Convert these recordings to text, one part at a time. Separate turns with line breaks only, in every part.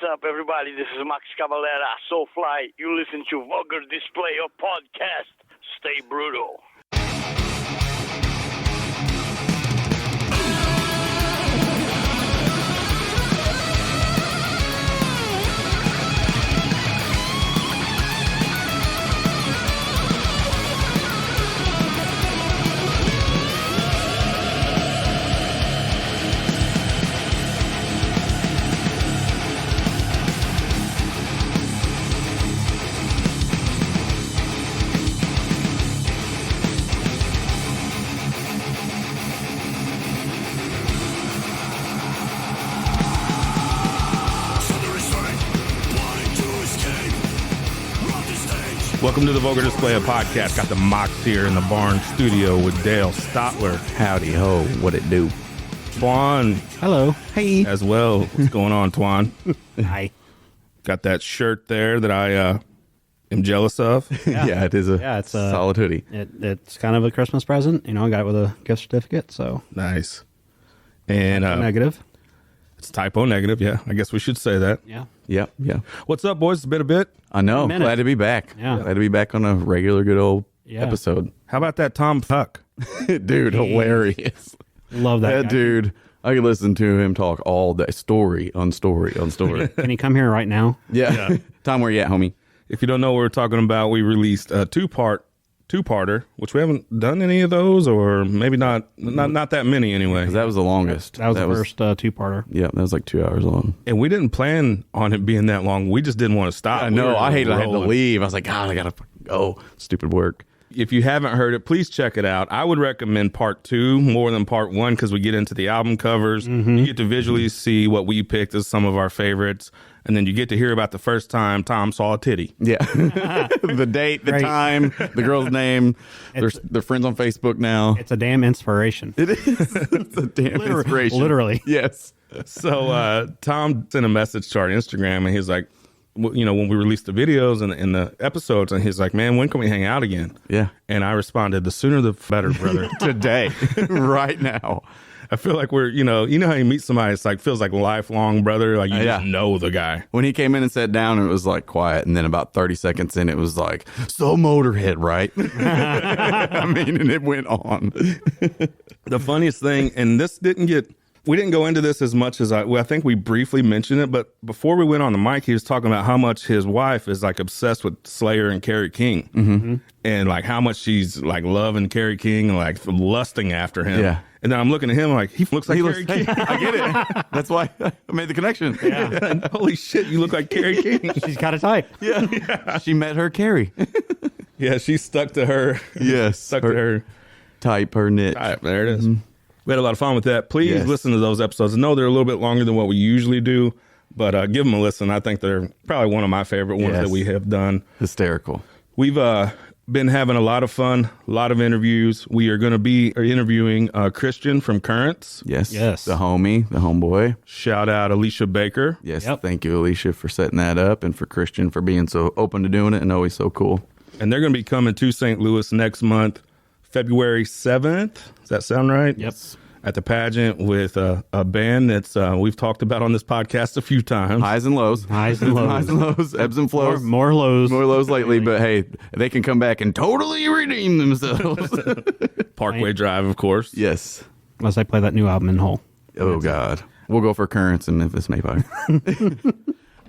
What's up, everybody? This is Max Cavalera, Soulfly. You listen to Vulgar Display of Podcast. Stay brutal.
Welcome to the Vulgar Display of Podcast. Got the Mox here in the Barn studio with Dale Stotler.
Howdy ho, what it do?
Twan.
Hello. Hey.
As well. What's going on, Twan?
Hi.
Got that shirt there that I am jealous of.
Yeah, it is
it's a
solid hoodie.
It's kind of a Christmas present. You know, I got it with a gift certificate, so.
Nice. And
Negative.
it's typo negative, yeah. I guess we should say that.
Yeah.
Yep, yeah.
What's up, boys? It's been a bit.
I know.
minute.
Glad to be back.
Yeah.
Glad to be back on a regular good old episode.
How about that Tom Puck?
Dude, hilarious.
Love that guy.
Dude, I could listen to him talk all day. Story on story on story.
Can he come here right now?
Yeah. Tom, where you at, homie?
If you don't know what we're talking about, we released a two-parter, which we haven't done any of those, or maybe not that many anyway.
'Cause that was the longest.
That was the first two-parter.
Yeah, that was like 2 hours long.
And we didn't plan on it being that long. We just didn't want to stop.
I know. I hated I had to
rolling.
leave. I was like, God, I got to go. Stupid work.
If you haven't heard it, please check it out. I would recommend part 2 more than part 1 because we get into the album covers. You get to visually see what we picked as some of our favorites. And then you get to hear about the first time Tom saw a titty.
Yeah. The date, the
Right.
time, the girl's name. They're friends on Facebook now.
It's a damn inspiration.
It is. It's a damn inspiration.
Literally.
Yes.
So Tom sent a message to our Instagram, and he's like, you know, when we released the videos and the episodes, and he's like, man, when can we hang out again?
Yeah.
And I responded, the sooner the better, brother.
Today. Right now.
I feel like we're, you know how you meet somebody, it's like, feels like lifelong brother. Like you just know the guy.
When he came in and sat down, it was like quiet. And then about 30 seconds in, it was like, so Motorhead, right? I mean, and it went on.
The funniest thing, and we didn't go into this as much as I think we briefly mentioned it, but before we went on the mic, he was talking about how much his wife is like obsessed with Slayer and Kerry King. Mm-hmm. And like how much she's like loving Kerry King and like lusting after him.
Yeah.
And then I'm looking at him like, he looks like Kerry King.
Hey, I get it. That's why I made the connection.
Yeah.
And holy shit, you look like Kerry King.
She's got a type.
Yeah. She met her Carrie.
Yeah, she stuck to her.
Yes.
Stuck to her.
Type, her niche.
All right, there it is. We had a lot of fun with that. Please
Yes.
listen to those episodes. I know they're a little bit longer than what we usually do, but give them a listen. I think they're probably one of my favorite ones
Yes.
that we have done.
Hysterical.
We've been having a lot of fun, a lot of interviews. We are going to be interviewing Christian from Currents.
Yes.
Yes.
The homeboy.
Shout out Alicia Baker.
Yes.
Yep.
Thank you, Alicia, for setting that up, and for Christian for being so open to doing it and always so cool.
And they're going to be coming to St. Louis next month, February 7th. Does that sound right?
Yep.
At the pageant with a band that's we've talked about on this podcast a few times.
Highs and lows.
Highs and lows.
Highs and lows. Ebbs and flows.
More lows.
More lows lately, but hey, they can come back and totally redeem themselves.
Parkway Drive, of course.
Yes.
Unless I play that new album in whole.
Oh, God. We'll go for Currents in Memphis, Mayfire.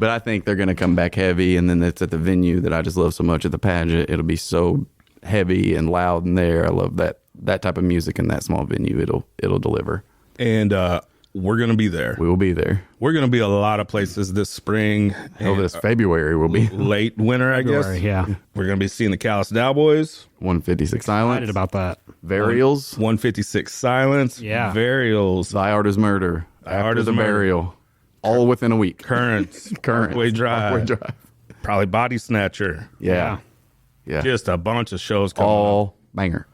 But I think they're going to come back heavy, and then it's at the venue that I just love so much at the pageant. It'll be so heavy and loud in there. I love that type of music in that small venue. It'll deliver.
And we're going to be there.
We will be there.
We're going to be a lot of places this spring.
Oh, this February will be
Late winter, I guess.
Yeah.
We're going to be seeing the Callous Cowboys,
156 Silence.
Excited about that.
Burials.
156 Silence,
Yeah.
Burials,
Thy Art is Murder.
Art is
a
Murder.
Burial. All within a week.
Currents,
Currents.
Parkway Drive,
Parkway Drive.
probably Body Snatcher.
Yeah.
Just a bunch of shows coming up.
All banger.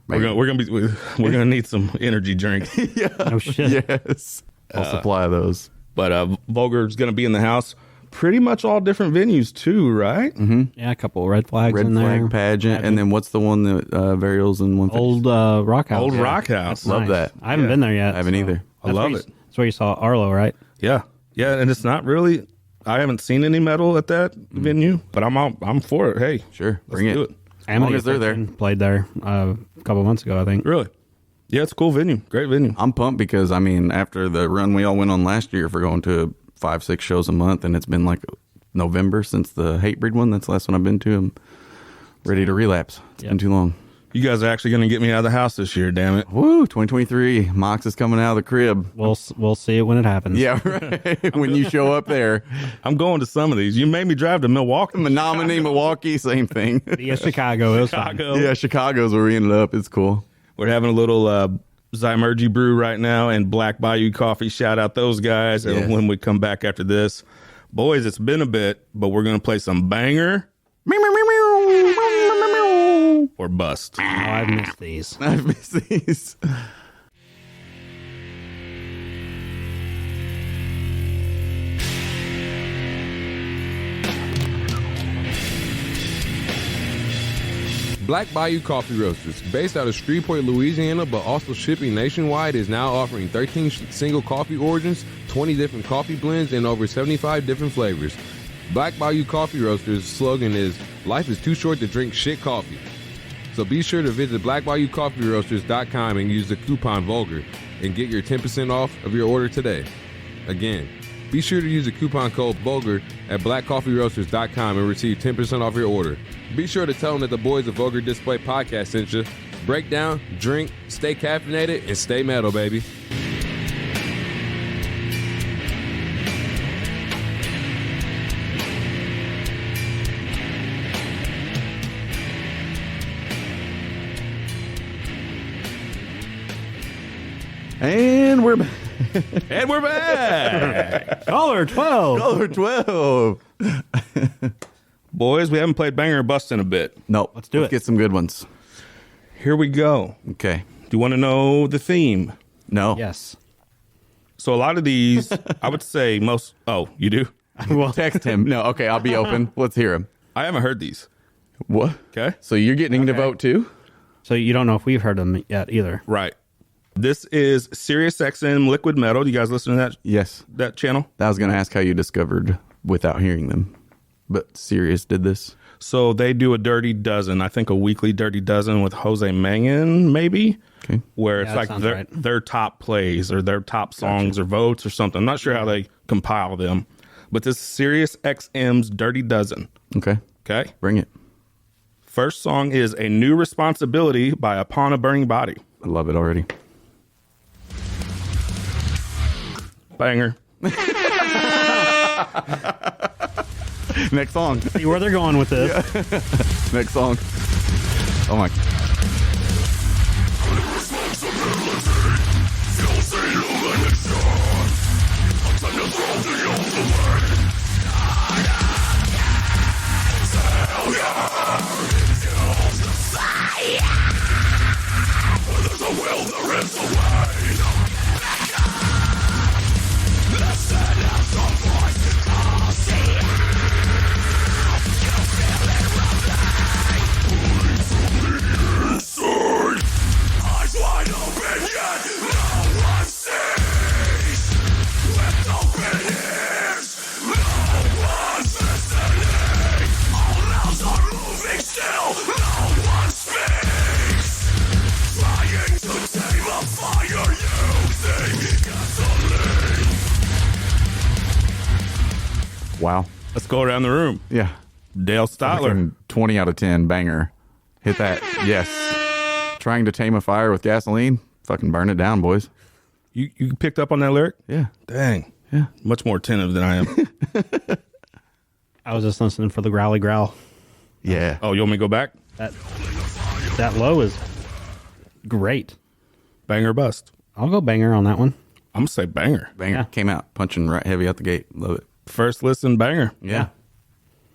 We're gonna need some energy drinks.
No shit.
Yes. I'll supply those.
But Vulgar's gonna be in the house. Pretty much all different venues too, right?
Mm-hmm.
Yeah, a couple of red flags
Red
in
Flag
there.
pageant. And then what's the one that Burials in one?
Old Rock House.
Old Rock House.
Love that.
I haven't been there yet.
I haven't either.
I love it.
That's where you saw Arlo, right?
Yeah, and it's not really I haven't seen any metal at that venue, but I'm for it. Hey,
Sure,
let's
bring
do
it.
it.
As
long as they're there.
Played there a couple months ago, I think.
Really? Yeah, it's a cool venue. Great venue.
I'm pumped because, I mean, after the run we all went on last year for going to 5-6 shows a month, and it's been like November since the Hatebreed one. That's the last one I've been to. I'm ready to relapse. It's been too long.
You guys are actually going to get me out of the house this year, damn it.
Woo, 2023. Mox is coming out of the crib.
We'll see it when it happens.
Yeah, right. When you show up there.
I'm going to some of these. You made me drive to Milwaukee.
Menominee, Milwaukee, same thing.
Yeah, Chicago. It was fun.
Chicago.
Yeah, Chicago's where we ended up. It's cool.
We're having a little Zymergy brew right now and Black Bayou Coffee. Shout out those guys.
Yeah.
And when we come back after this, boys, it's been a bit, but we're going to play some banger or bust.
Oh, I've missed these.
I've missed these.
Black Bayou Coffee Roasters, based out of Shreveport, Louisiana, but also shipping nationwide, is now offering 13 single coffee origins, 20 different coffee blends, and over 75 different flavors. Black Bayou Coffee Roasters' slogan is, "Life is too short to drink shit coffee." So be sure to visit blackbayoucoffeeroasters.com and use the coupon Vulgar and get your 10% off of your order today. Again, be sure to use the coupon code Vulgar at blackcoffeeroasters.com and receive 10% off your order. Be sure to tell them that the boys of Vulgar Display Podcast sent you. Break down, drink, stay caffeinated, and stay metal, baby.
And we're back.
And we're back.
Caller 12.
Color 12.
Boys, we haven't played banger or bust in a bit.
No,
Let's do it.
Get some good ones.
Here we go.
Okay.
Do you want to know the theme?
No.
Yes.
So a lot of these, I would say most. Oh, you do?
Well,
Text him. No, okay, I'll be open. Let's hear him.
I haven't heard these.
What?
Okay.
So you're getting to vote too?
so you don't know if we've heard them yet either.
Right. This is Sirius XM Liquid Metal. You guys listen to
Yes.
that channel?
I was going to ask how you discovered without hearing them. But Sirius did this.
So they do a Dirty Dozen. I think a weekly Dirty Dozen with Jose Mangan, maybe.
Okay.
Where it's
Yeah, that
like
sounds
their,
right.
their top plays or their top songs or votes or something. I'm not sure how they compile them. But this is Sirius XM's Dirty Dozen.
Okay.
Okay.
Bring it.
First song is A New Responsibility by Upon a Burning Body.
I love it already.
Banger.
Next song.
See where they're going with this.
Next song. Oh my. Wow.
Let's go around the room.
Yeah.
Dale Stotler.
Fucking 20 out of 10 banger. Hit that. Yes. Trying to tame a fire with gasoline. Fucking burn it down, boys.
You picked up on that lyric?
Yeah.
Dang.
Yeah.
Much more attentive than I am.
I was just listening for the growly growl.
Yeah.
Oh, you want me to go back?
That low is great.
Banger or bust?
I'll go banger on that one.
I'm going to say banger.
Banger.
Yeah.
Came out punching right heavy out the gate. Love it.
First listen, banger.
Yeah.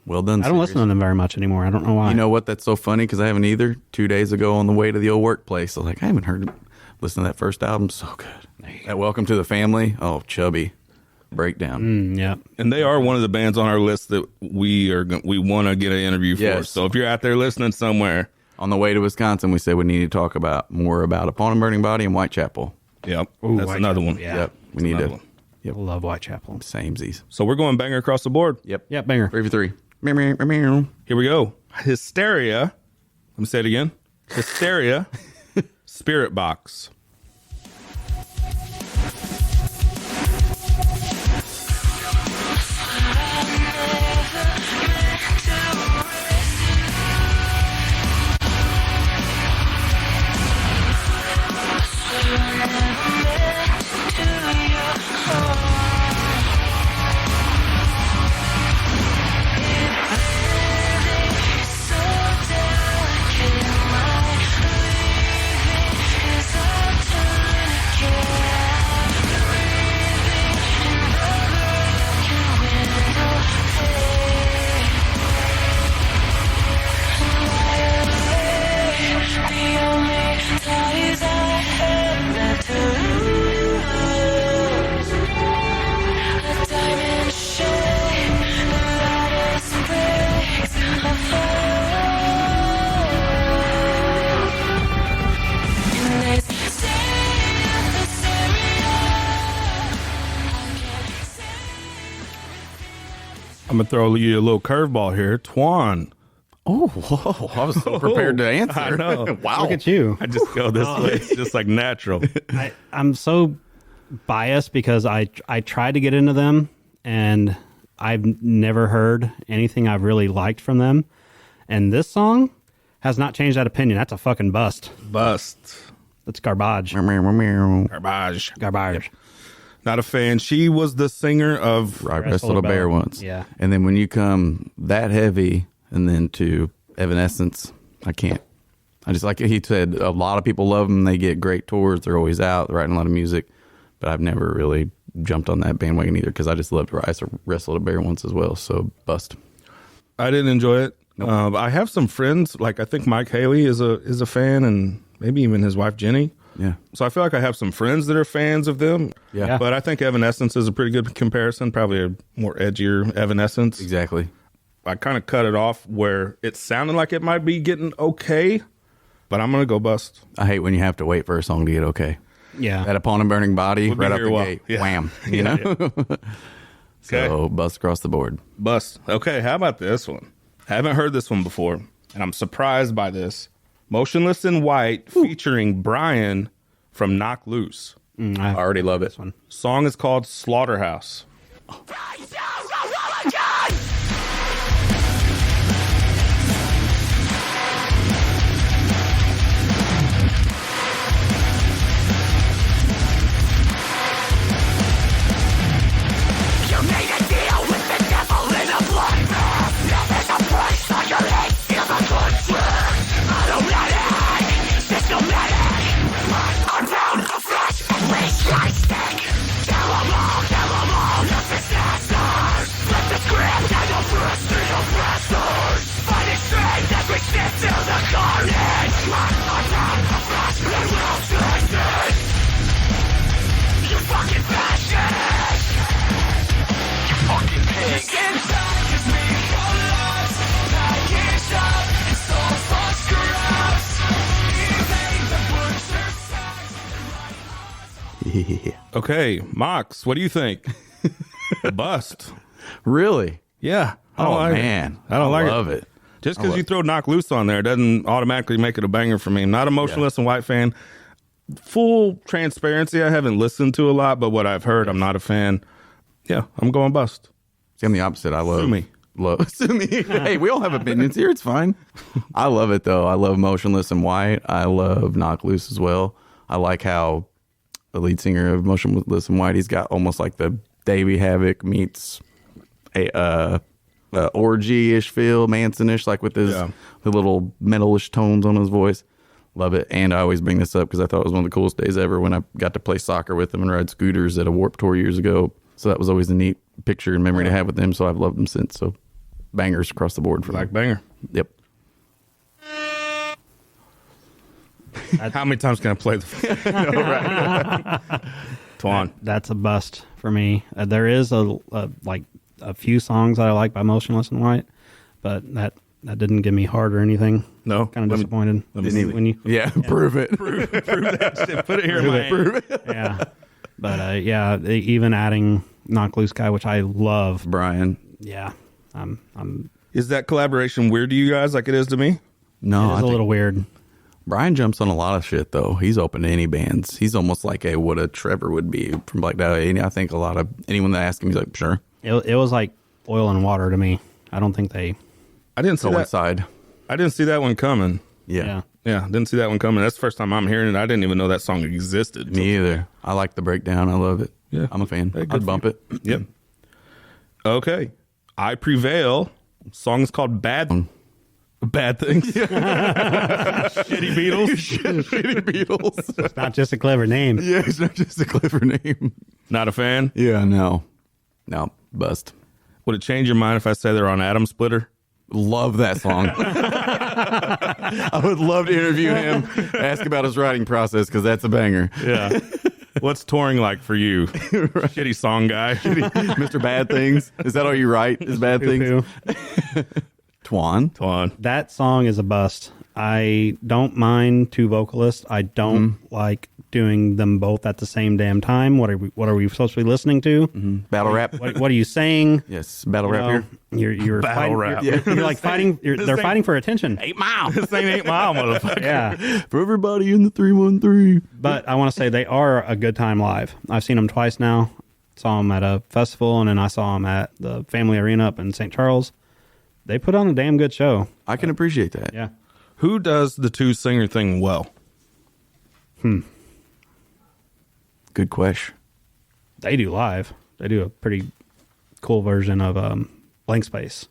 Well done.
I don't
Sirius.
listen to them very much anymore. I don't know why.
You know what? That's so funny because I haven't either. 2 days ago on the way to the old workplace, I was like, I haven't heard. Listen to that first album. So good. That Welcome to the Family. Oh, Chubby. Breakdown.
Yeah.
And they are one of the bands on our list that we want to get an interview for.
Yes.
So if you're out there listening somewhere,
On the way to Wisconsin, we said we need to talk more about Upon a Burning Body and Whitechapel.
yep,
Ooh,
that's another one.
Yeah.
Yep. We need
Another
to
one.
Yep.
Love Whitechapel.
Samesies.
So we're going banger across the board.
Yep.
Yeah, banger.
3 for 3. Meow, meow, meow, meow.
Here we go. Hysteria. Let me say it again. Hysteria. Spirit Box. I'm going to throw you a little curveball here. Twan.
Oh, whoa. I was so prepared to answer.
I know.
Wow.
Look at you.
I just go this way. It's just like natural.
I'm so biased because I tried to get into them and I've never heard anything I've really liked from them. And this song has not changed that opinion. That's a fucking bust.
Bust.
That's garbage.
Meow, meow, meow.
Garbage.
Garbage.
Not a fan. She was the singer of
I wrestled a bear once.
Yeah.
And then when you come that heavy and then to Evanescence, I can't. I just, like he said, a lot of people love them. They get great tours. They're always out. They're writing a lot of music. But I've never really jumped on that bandwagon either because I just loved I wrestled a bear once as well. So bust.
I didn't enjoy it.
Nope.
I have some friends, like I think Mike Haley is a fan, and maybe even his wife Jenny.
Yeah.
So I feel like I have some friends that are fans of them.
Yeah.
But I think Evanescence is a pretty good comparison, probably a more edgier Evanescence.
Exactly.
I kind of cut it off where it sounded like it might be getting okay, but I'm going to go bust.
I hate when you have to wait for a song to get okay.
Yeah.
That Upon a Burning Body,
We'll be
right out
here
the
a while.
gate.
Yeah.
Wham. You know? So bust across the board.
Bust. Okay, how about this one? I haven't heard this one before, and I'm surprised by this. Motionless in White featuring Brian from Knock Loose.
I already love it.
one.
Song is called Slaughterhouse.
Yeah.
Okay, Mox, what do you think? Bust.
Really?
Yeah. I don't
Oh,
like it.
man.
I don't like
love it.
Just because you throw Knock Loose on there doesn't automatically make it a banger for me. I'm not a Motionless in White fan. Full transparency, I haven't listened to a lot, but what I've heard, I'm not a fan. Yeah, I'm going bust.
See, I'm the opposite. I love
Sue me.
Sue me. Hey, we all have opinions here. It's fine. I love it though. I love Motionless in White. I love Knock Loose as well. I like how the lead singer of Motionless in White, he's got almost like the Davey Havoc meets a orgy-ish feel, Manson-ish, like with his the little metalish tones on his voice. Love it. And I always bring this up because I thought it was one of the coolest days ever when I got to play soccer with him and ride scooters at a Warped Tour years ago. So that was always a neat picture and memory to have with him. So I've loved him since. So bangers across the board for
Black
them.
banger.
Yep.
How many times can I play the Twan?
That's a bust for me. There is a few songs that I like by Motionless in White, but that didn't give me heart or anything.
No?
Kind of disappointed.
let me see.
when you
Yeah, prove it.
Prove that shit. Put it here in my hand.
yeah. But yeah, even adding Knock Loose Guy, which I love.
Brian.
Yeah, I'm
Is that collaboration weird to you guys like it is to me?
No,
it's a little weird.
Brian jumps on a lot of shit though. He's open to any bands. He's almost like what a Trevor would be from Black Dahlia. I think a lot of anyone that asks him, he's like, sure.
It was like oil and water to me. I don't think they.
I didn't see that.
Coincide.
I didn't see that one coming.
Yeah.
Yeah, didn't see that one coming. That's the first time I'm hearing it. I didn't even know that song existed.
Me either. I like the breakdown. I love it.
Yeah.
I'm a fan.
Hey, good
I'd bump
for
it.
Yep. Okay. I Prevail. Song is called Bad Things. Shitty Beatles.
Shitty Beatles.
It's not just a clever name.
Yeah, it's not just a clever name.
Not a fan?
Yeah, no. No, bust.
Would it change your mind if I say they're on Atom Splitter?
Love that song. I would love to interview him, ask about his writing process, because that's a banger.
Yeah. What's touring like for you? Shitty song guy.
Mr. Bad Things. Is that all you write? Is Bad Things? Twan.
That song is a bust. I don't mind two vocalists. I don't like doing them both at the same damn time. What are we supposed to be listening to?
Battle rap.
What are you saying?
Yes, battle
You
rap
know,
here.
You're
Battle
fighting,
rap.
You're like fighting. They're fighting for attention.
8 Mile.
This ain't 8 Mile, motherfucker.
Yeah,
For everybody in the 313.
but I want to say they are a good time live. I've seen them twice now. Saw them at a festival, and then I saw them at the Family Arena up in St. Charles. They put on a damn good show.
I can appreciate that.
Yeah.
Who does the two singer thing well?
Good question.
They do live. They do a pretty cool version of Blank Space.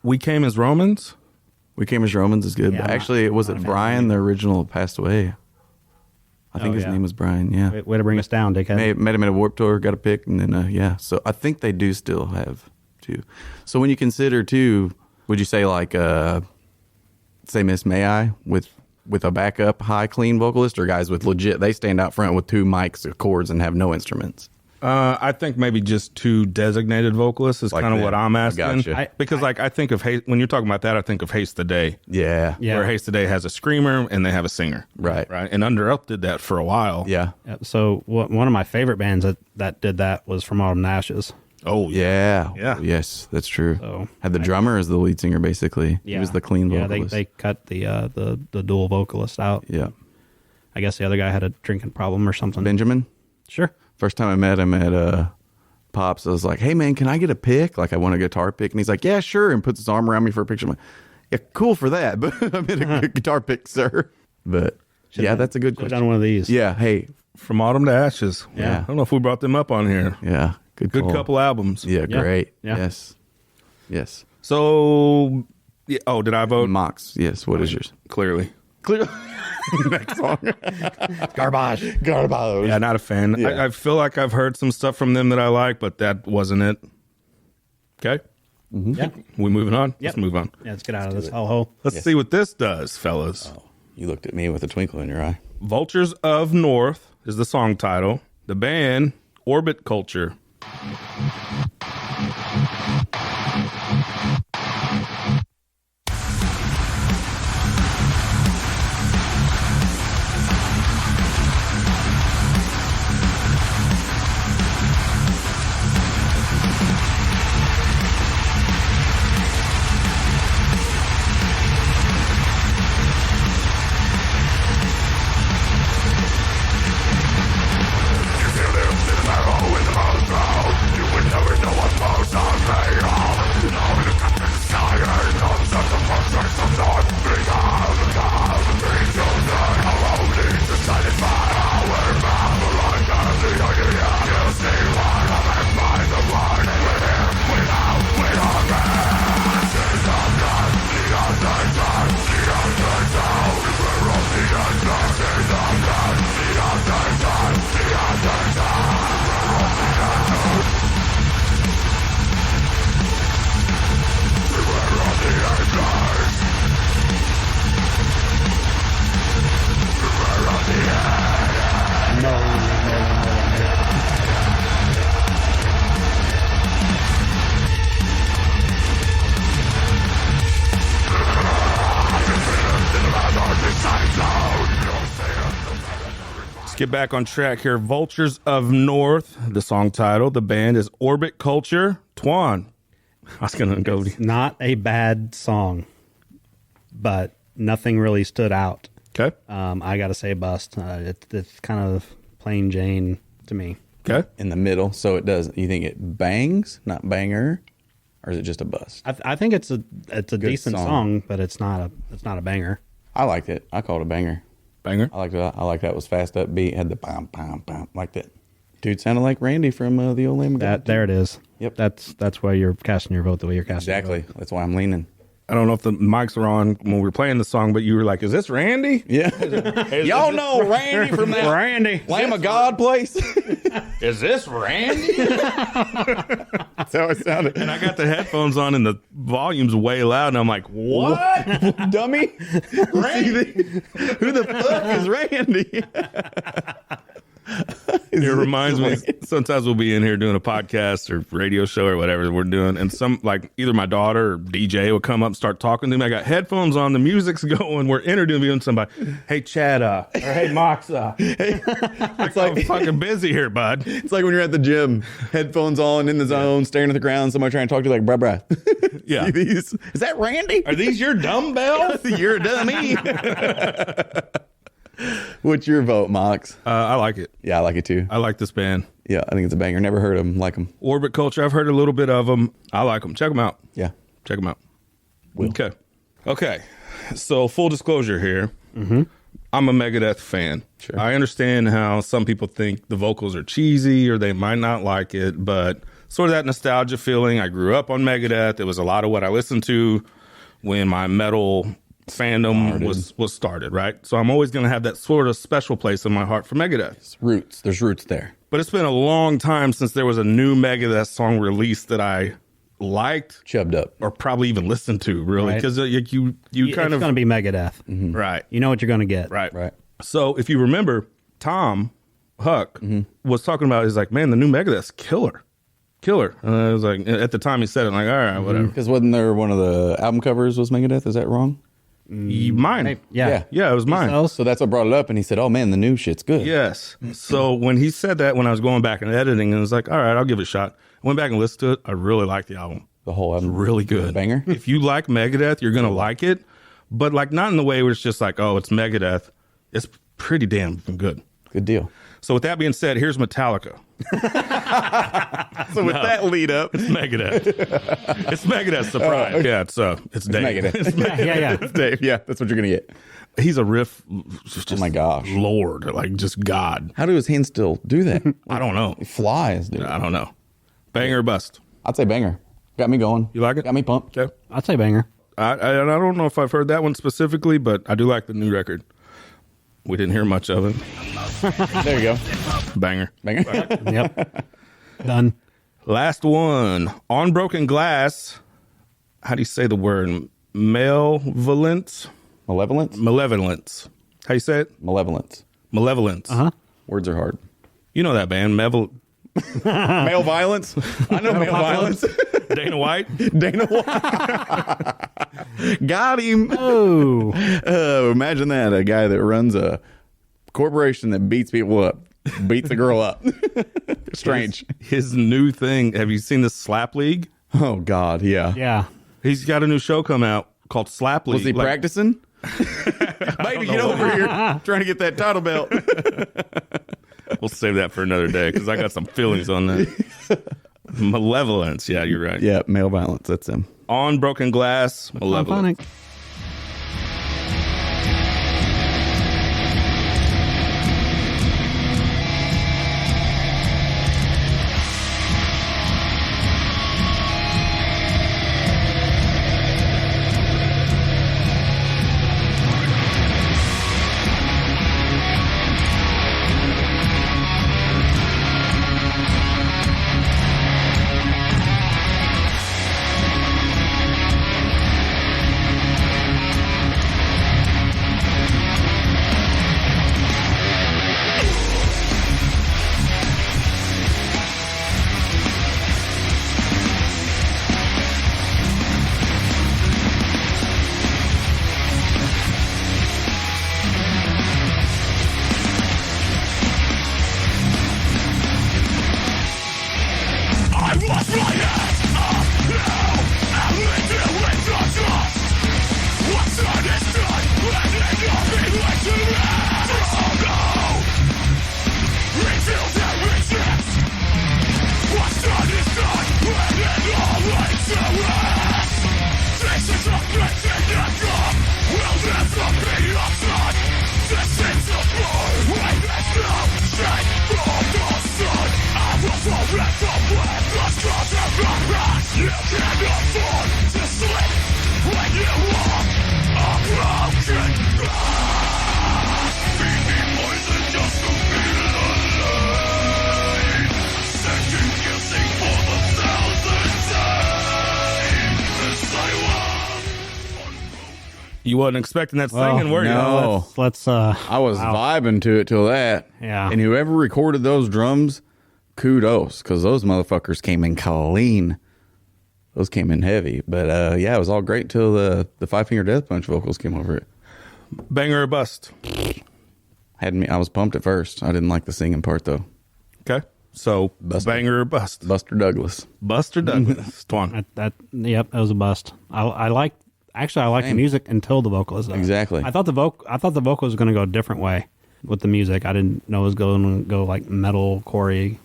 We Came as Romans?
We Came as Romans is good.
Yeah,
but
I'm
actually, was
not
it
a fan
Brian,
of
the original, passed away? I think
Oh,
his
yeah.
name was Brian, yeah.
Way to bring us down, dickhead.
Met him at a Warped Tour, got a pick, and then, yeah. So I think they do still have two. So when you consider, too, would you say like, say Miss May I with a backup high clean vocalist, or guys with legit, they stand out front with two mics, chords, and have no instruments?
I think maybe just two designated vocalists is
Like
kind of
that.
what I'm
I
asking.
gotcha.
Because I think of when you're talking about that, I think of Haste the Day.
Yeah.
Yeah.
Where Haste the Day has a screamer and they have a singer.
Right.
Right. And Under Up did that for a while.
Yeah.
Yeah, so one of my favorite bands that did that was From Autumn to Ashes.
Oh, yeah.
Yeah.
Yeah.
Yes, that's true.
So,
Had the drummer as the lead singer, basically.
Yeah.
He was the clean
Yeah,
vocalist.
they cut the dual vocalist out.
Yeah.
I guess the other guy had a drinking problem or something.
Benjamin,
Sure.
first time I met him at Pops, I was like, hey, man, can I get a pick? Like, I want a guitar pick. And he's like, yeah, sure. And puts his arm around me for a picture. I'm like, yeah, cool for that. But I'm in a guitar pick, sir. But yeah, that's a good
Should've
question.
done one of these.
Yeah. Hey.
From Autumn to Ashes.
Yeah.
I don't know if we brought them up on here.
Yeah.
Good
call.
couple albums.
Yeah.
Yeah.
Great.
Yeah.
Yes. Yes.
So, yeah, did I vote?
Mox. Yes. What is yours?
Clearly.
Clear. Next song.
Garbage.
Garbage.
Yeah, not a fan.
Yeah.
I feel like I've heard some stuff from them that I like, but that wasn't it. Okay.
Yeah.
We moving on?
Yep.
Let's move on.
Yeah, let's get out of this hellhole.
Let's see what this does, fellas.
You looked at me with a twinkle in your eye.
Vultures of North is the song title. The band, Orbit Culture.
You would never know
Get back on track here. Vultures of North, the song title. The band is Orbit Culture. Twan. I was going to go.
Not a bad song, but nothing really stood out.
Okay.
I got to say bust. It's kind of plain Jane to me.
Okay.
In the middle, so it does. You think it bangs, not banger, or is it just a bust?
I think it's a decent song, but it's not a banger.
I liked it. I called it a banger.
Banger.
I liked it. I liked that. It was fast upbeat. Had the bam, bam, bam, like that. Dude sounded like Randy from the old Lamb of God.
There it is.
Yep.
That's why you're casting your vote the way you're casting.
Exactly.
Your vote.
That's why I'm leaning.
I don't know if the mics were on when we were playing the song, but you were like, is this Randy?
Yeah. Y'all know Randy from that
Randy.
Lamb of God place?
Is this Randy?
That's how it sounded.
And I got the headphones on and the volume's way loud, and I'm like, what?
Dummy?
Randy?
Who the fuck is Randy?
It reminds me, sometimes we'll be in here doing a podcast or radio show or whatever we're doing, and some, like, either my daughter or DJ will come up and start talking to me. I got headphones on, the music's going, we're interviewing somebody. Hey, Chad, or hey, Mox, it's like I'm fucking busy here, bud.
It's like when you're at the gym, headphones on, in the zone, staring at the ground, somebody trying to talk to you like, bruh.
Yeah.
See these? Is that Randy?
Are these your dumbbells?
You're a dummy. What's your vote, Mox?
I like it.
Yeah, I like it too.
I like this band.
Yeah, I think it's a banger. Never heard them, like them.
Orbit Culture, I've heard a little bit of them. I like them. Check them out.
Yeah.
Check them out.
Will.
Okay. So, full disclosure here. Mm-hmm. I'm a Megadeth fan.
Sure.
I understand how some people think the vocals are cheesy or they might not like it, but sort of that nostalgia feeling. I grew up on Megadeth. It was a lot of what I listened to when my metal fandom was started, right? So I'm always going to have that sort of special place in my heart for Megadeth.
It's roots. There's roots there.
But it's been a long time since there was a new Megadeth song released that I liked,
Chubbed up.
or probably even listened to, really,
Right.
because you kind
It's
of
going to be Megadeth.
right,
You know what you're going to get.
right.
So
So if you remember, Tom Huck was talking about, he's like, man, the new Megadeth's killer. And I was like, at the time he said it, I'm like, all right, whatever.
because wasn't there one of the album covers was Megadeth? Is that wrong?
Mine.
Yeah.
Yeah, it was mine.
Else?
So that's what brought it up, and he said, "Oh man, the new shit's good."
Yes. So when he said that, when I was going back and editing, and I was like, all right, I'll give it a shot. I went back and listened to it. I really liked the album.
The whole album,
Really good.
banger.
If you like Megadeth, you're going to like it. But like not in the way where it's just like, oh, it's Megadeth. It's pretty damn good.
Good deal.
So with that being said, here's Metallica.
So with that lead up,
It's Megadeth. It's Megadeth. Surprise. Yeah, it's Dave.
Megadeth.
It's
Yeah.
Dave. Yeah, that's what you're gonna get.
He's a riff. Just,
Oh my gosh.
Lord, like just God.
How do his hands still do that?
I don't know.
He flies, dude.
I don't know. Banger or bust.
I'd say banger. Got me going.
You like it?
Got me pumped.
Okay.
I'd say banger.
I don't know if I've heard that one specifically, but I do like the new record. We didn't hear much of it.
There you go.
Banger.
Banger.
Yep. Done.
Last one. On Broken Glass. How do you say the word? Malevolence?
Malevolence.
Malevolence. How you say it?
Malevolence.
Malevolence.
Uh-huh.
Words are hard.
You know that band,
Male violence. I know male violence.
Dana White.
Dana White. Got him.
Oh.
Imagine that. A guy that runs a corporation that beats people up, beats a girl up. Strange.
His new thing. Have you seen the Slap League?
Oh, God. Yeah.
Yeah.
He's got a new show come out called Slap League.
Was he practicing? Baby, get over here. Trying to get that title belt.
We'll save that for another day because I got some feelings on that. Malevolence. Yeah, you're right.
Yeah, male violence. That's him.
On Broken Glass. Malevolence.
Symphonic.
You wasn't expecting that singing, were you?
no.
Let's
I was vibing to it till that.
Yeah.
And whoever recorded those drums, kudos, because those motherfuckers came in clean. Those came in heavy. But yeah, it was all great till the Five Finger Death Punch vocals came over it.
Banger or bust?
I was pumped at first. I didn't like the singing part though.
Okay. So, banger or bust?
Buster Douglas.
Buster Douglas. Twan.
Yep, that was a bust. I like the music until the vocals.
Exactly.
I thought the vocal was going to go a different way with the music. I didn't know it was going to go like metal corey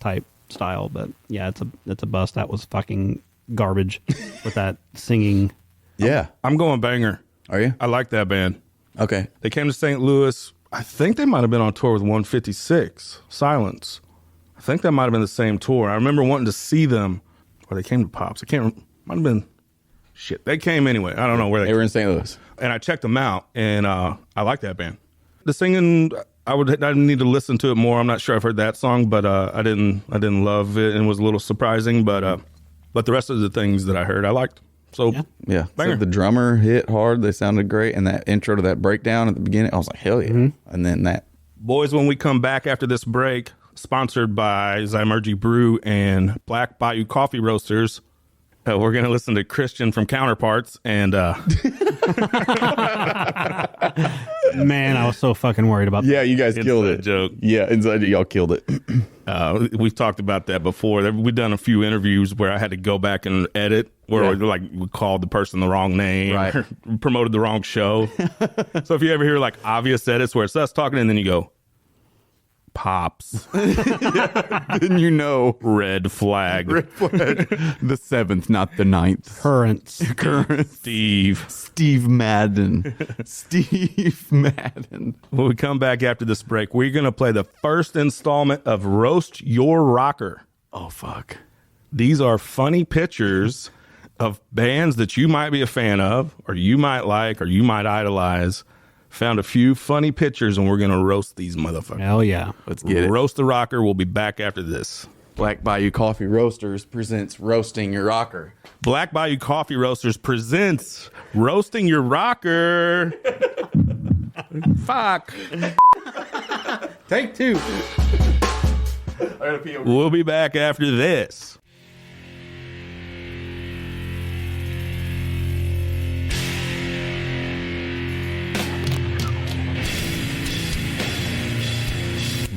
type style, but yeah, it's a bust. That was fucking garbage with that singing.
Yeah.
I'm going banger.
Are you?
I like that band.
Okay.
They came to St. Louis. I think they might have been on tour with 156, Silence. I think that might have been the same tour. I remember wanting to see them, or they came to Pops. Might have been, shit. They came anyway. I don't know where
They were in St. Louis.
And I checked them out, and I like that band. The singing, I need to listen to it more. I'm not sure I've heard that song, but I didn't love it, and it was a little surprising. But the rest of the things that I heard, I liked. So
Yeah.
banger.
So the drummer hit hard. They sounded great. And that intro to that breakdown at the beginning, I was like, hell yeah.
Mm-hmm.
And then that.
Boys, when we come back after this break, sponsored by Zymergy Brew and Black Bayou Coffee Roasters, we're going to listen to Christian from Counterparts. And
Man, I was so fucking worried about that.
Yeah, you guys killed
Inside
it.
joke.
Yeah, inside y'all killed it.
we've talked about that before. We've done a few interviews where I had to go back and edit, where we called the person the wrong name,
Right.
or promoted the wrong show. So if you ever hear like obvious edits where it's us talking and then you go, Pops,
Then you know.
red flag,
The 7th, not the 9th.
Currents.
Steve.
Madden. Steve Madden.
When we come back after this break, we're going to play the first installment of Roast Your Rocker.
Oh, fuck.
These are funny pictures of bands that you might be a fan of, or you might like, or you might idolize. Found a few funny pictures, and we're going to roast these motherfuckers.
Hell yeah.
Let's get it.
Roast the Rocker. We'll be back after this.
Black Bayou Coffee Roasters presents Roasting Your Rocker.
Black Bayou Coffee Roasters presents Roasting Your Rocker. Fuck.
Take 2.
We'll be back after this.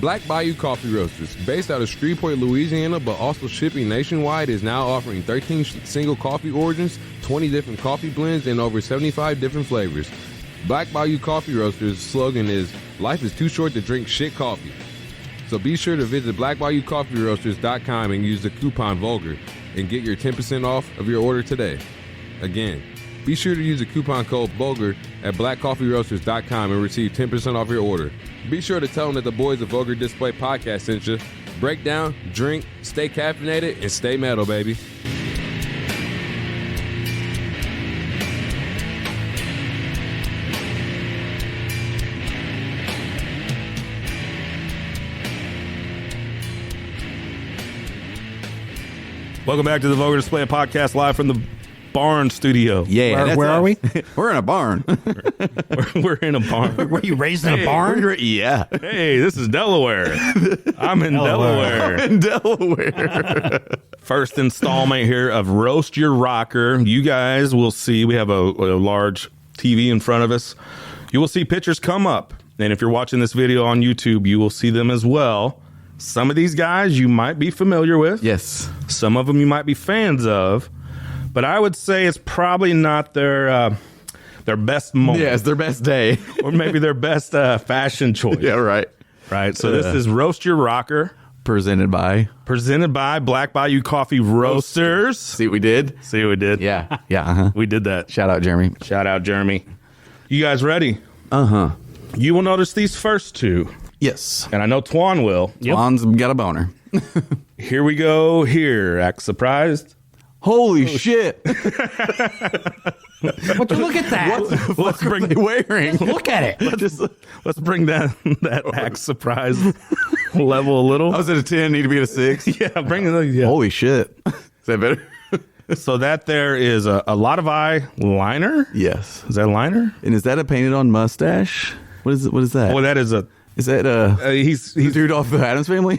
Black Bayou Coffee Roasters, based out of Shreveport, Louisiana, but also shipping nationwide, is now offering 13 single coffee origins, 20 different coffee blends, and over 75 different flavors. Black Bayou Coffee Roasters' slogan is, "Life is too short to drink shit coffee." So be sure to visit blackbayoucoffeeroasters.com and use the coupon Vulgar and get your 10% off of your order today. Again, be sure to use the coupon code Vulgar at blackcoffeeroasters.com and receive 10% off your order. Be sure to tell them that the boys of Vulgar Display Podcast sent you. Break down, drink, stay caffeinated, and stay metal, baby.
Welcome back to the Vulgar Display Podcast, live from the barn studio.
Yeah.
Where are we?
We're in a barn.
We're in a barn.
Were you raised in a barn?
Yeah.
Hey, this is Delaware. I'm in Delaware.
In Delaware.
First installment here of Roast Your Rocker. You guys will see, we have a large TV in front of us. You will see pictures come up. And if you're watching this video on YouTube, you will see them as well. Some of these guys you might be familiar with.
Yes.
Some of them you might be fans of. But I would say it's probably not their best moment.
Yeah, it's their best day.
Or maybe their best fashion choice.
Yeah, right.
Right. So this is Roast Your Rocker.
Presented by.
Black Bayou Coffee Roasters.
See what we did?
See what we did?
Yeah. Yeah. Uh-huh.
We did that.
Shout out, Jeremy.
Shout out, Jeremy. You guys ready?
Uh-huh.
You will notice these first two.
Yes.
And I know Twan will.
Juan's got a boner.
Here we go. Here. Act surprised.
Holy shit!
Would you look at that?
Let's bring
They wearing.
Look at it.
let's bring that act surprise level a little.
I was at a 10, need to be at a 6.
Yeah, bring it. Yeah.
Holy shit! Is that better?
So that there is a lot of eye liner.
Yes.
Is that a liner?
And is that a painted on mustache? What is it? What is that?
Well, that is a.
Is that
He's
the dude off the Addams Family?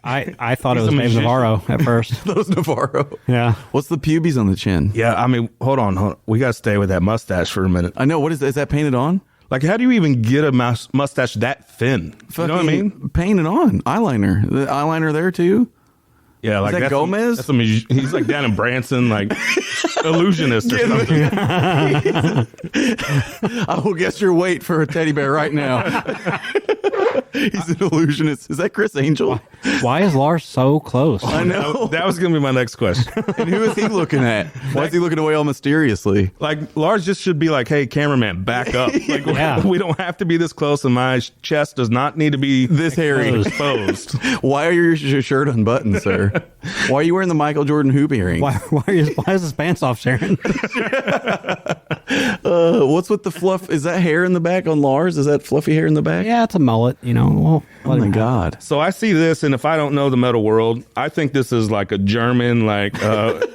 I thought it
He's
was
a
Dave
magician.
Navarro at first.
That was Navarro.
Yeah.
What's the pubes on the chin?
yeah. I mean, hold on. We got to stay with that mustache for a minute.
I know. What is that? Is that painted on?
Like, how do you even get a mustache that thin? You know what I mean?
Painted on. Eyeliner. The eyeliner there too?
Yeah, like
that
that's
Gomez?
That's he's like down in Branson, like illusionist or something.
I will guess your weight for a teddy bear right now. He's an illusionist. Is that Chris Angel?
Why is Lars so close?
I know.
That was gonna be my next question.
And who is he looking at? Why is he looking away all mysteriously?
Like Lars just should be like, "Hey, cameraman, back up. Like,
Yeah.
we don't have to be this close, and my chest does not need to be
This hairy.
exposed."
Why are your shirt unbuttoned, sir? Why are you wearing the Michael Jordan hoop earrings?
Why is his pants off, Sharon?
What's with the fluff? Is that hair in the back on Lars? Is that fluffy hair in the back?
Yeah, it's a mullet. You know. Well,
Oh my God.
So I see this, and if I don't know the metal world, I think this is like a German, like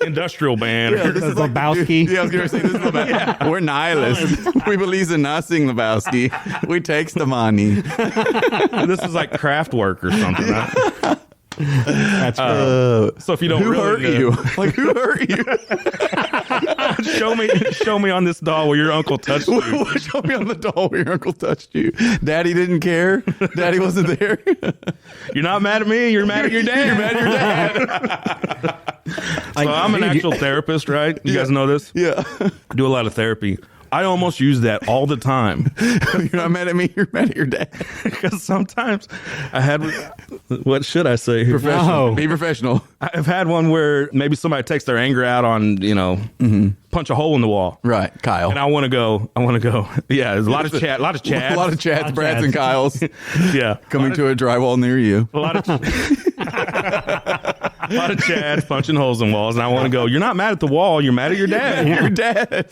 industrial band.
Yeah, this is like
Lebowski.
Yeah, I was going to say this is Lebowski. We're nihilists. We believe in nothing, Lebowski. We takes the money.
This is like Kraftwerk or something. Right?
That's great.
So if you don't
Who
really
hurt
know-
you? Like, who hurt you?
show me on this doll where your uncle touched you.
Show me on the doll where your uncle touched you. Daddy didn't care. Daddy wasn't there.
You're not mad at me. You're mad at your dad. You're mad at your dad. So I'm an actual therapist, right? You guys know this?
Yeah.
I do a lot of therapy. I almost use that all the time
You're not mad at me. You're mad at your dad.
because sometimes I had, what should I say?
Professional.
No.
Be professional.
I've had one where maybe somebody takes their anger out on, punch a hole in the wall.
Right. Kyle.
And I want to go. Yeah, there's a lot of chat, a lot of Chads.
A lot of Chads, Brads, and Kyles
yeah.
coming to a drywall near you.
A lot of Chads punching holes in walls, and I want to go. You're not mad at the wall. You're mad at your dad.
Your dad.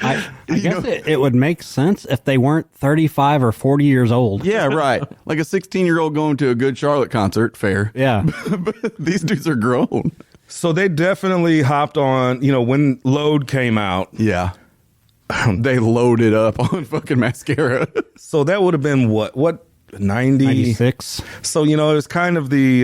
I guess it would make sense if they weren't 35 or 40 years old.
Yeah, right. Like a 16-year-old going to a Good Charlotte concert. Fair.
Yeah.
But these dudes are grown.
So they definitely hopped on. When Load came out.
Yeah. They loaded up on fucking mascara.
So that would have been what 90?
96.
So it was kind of the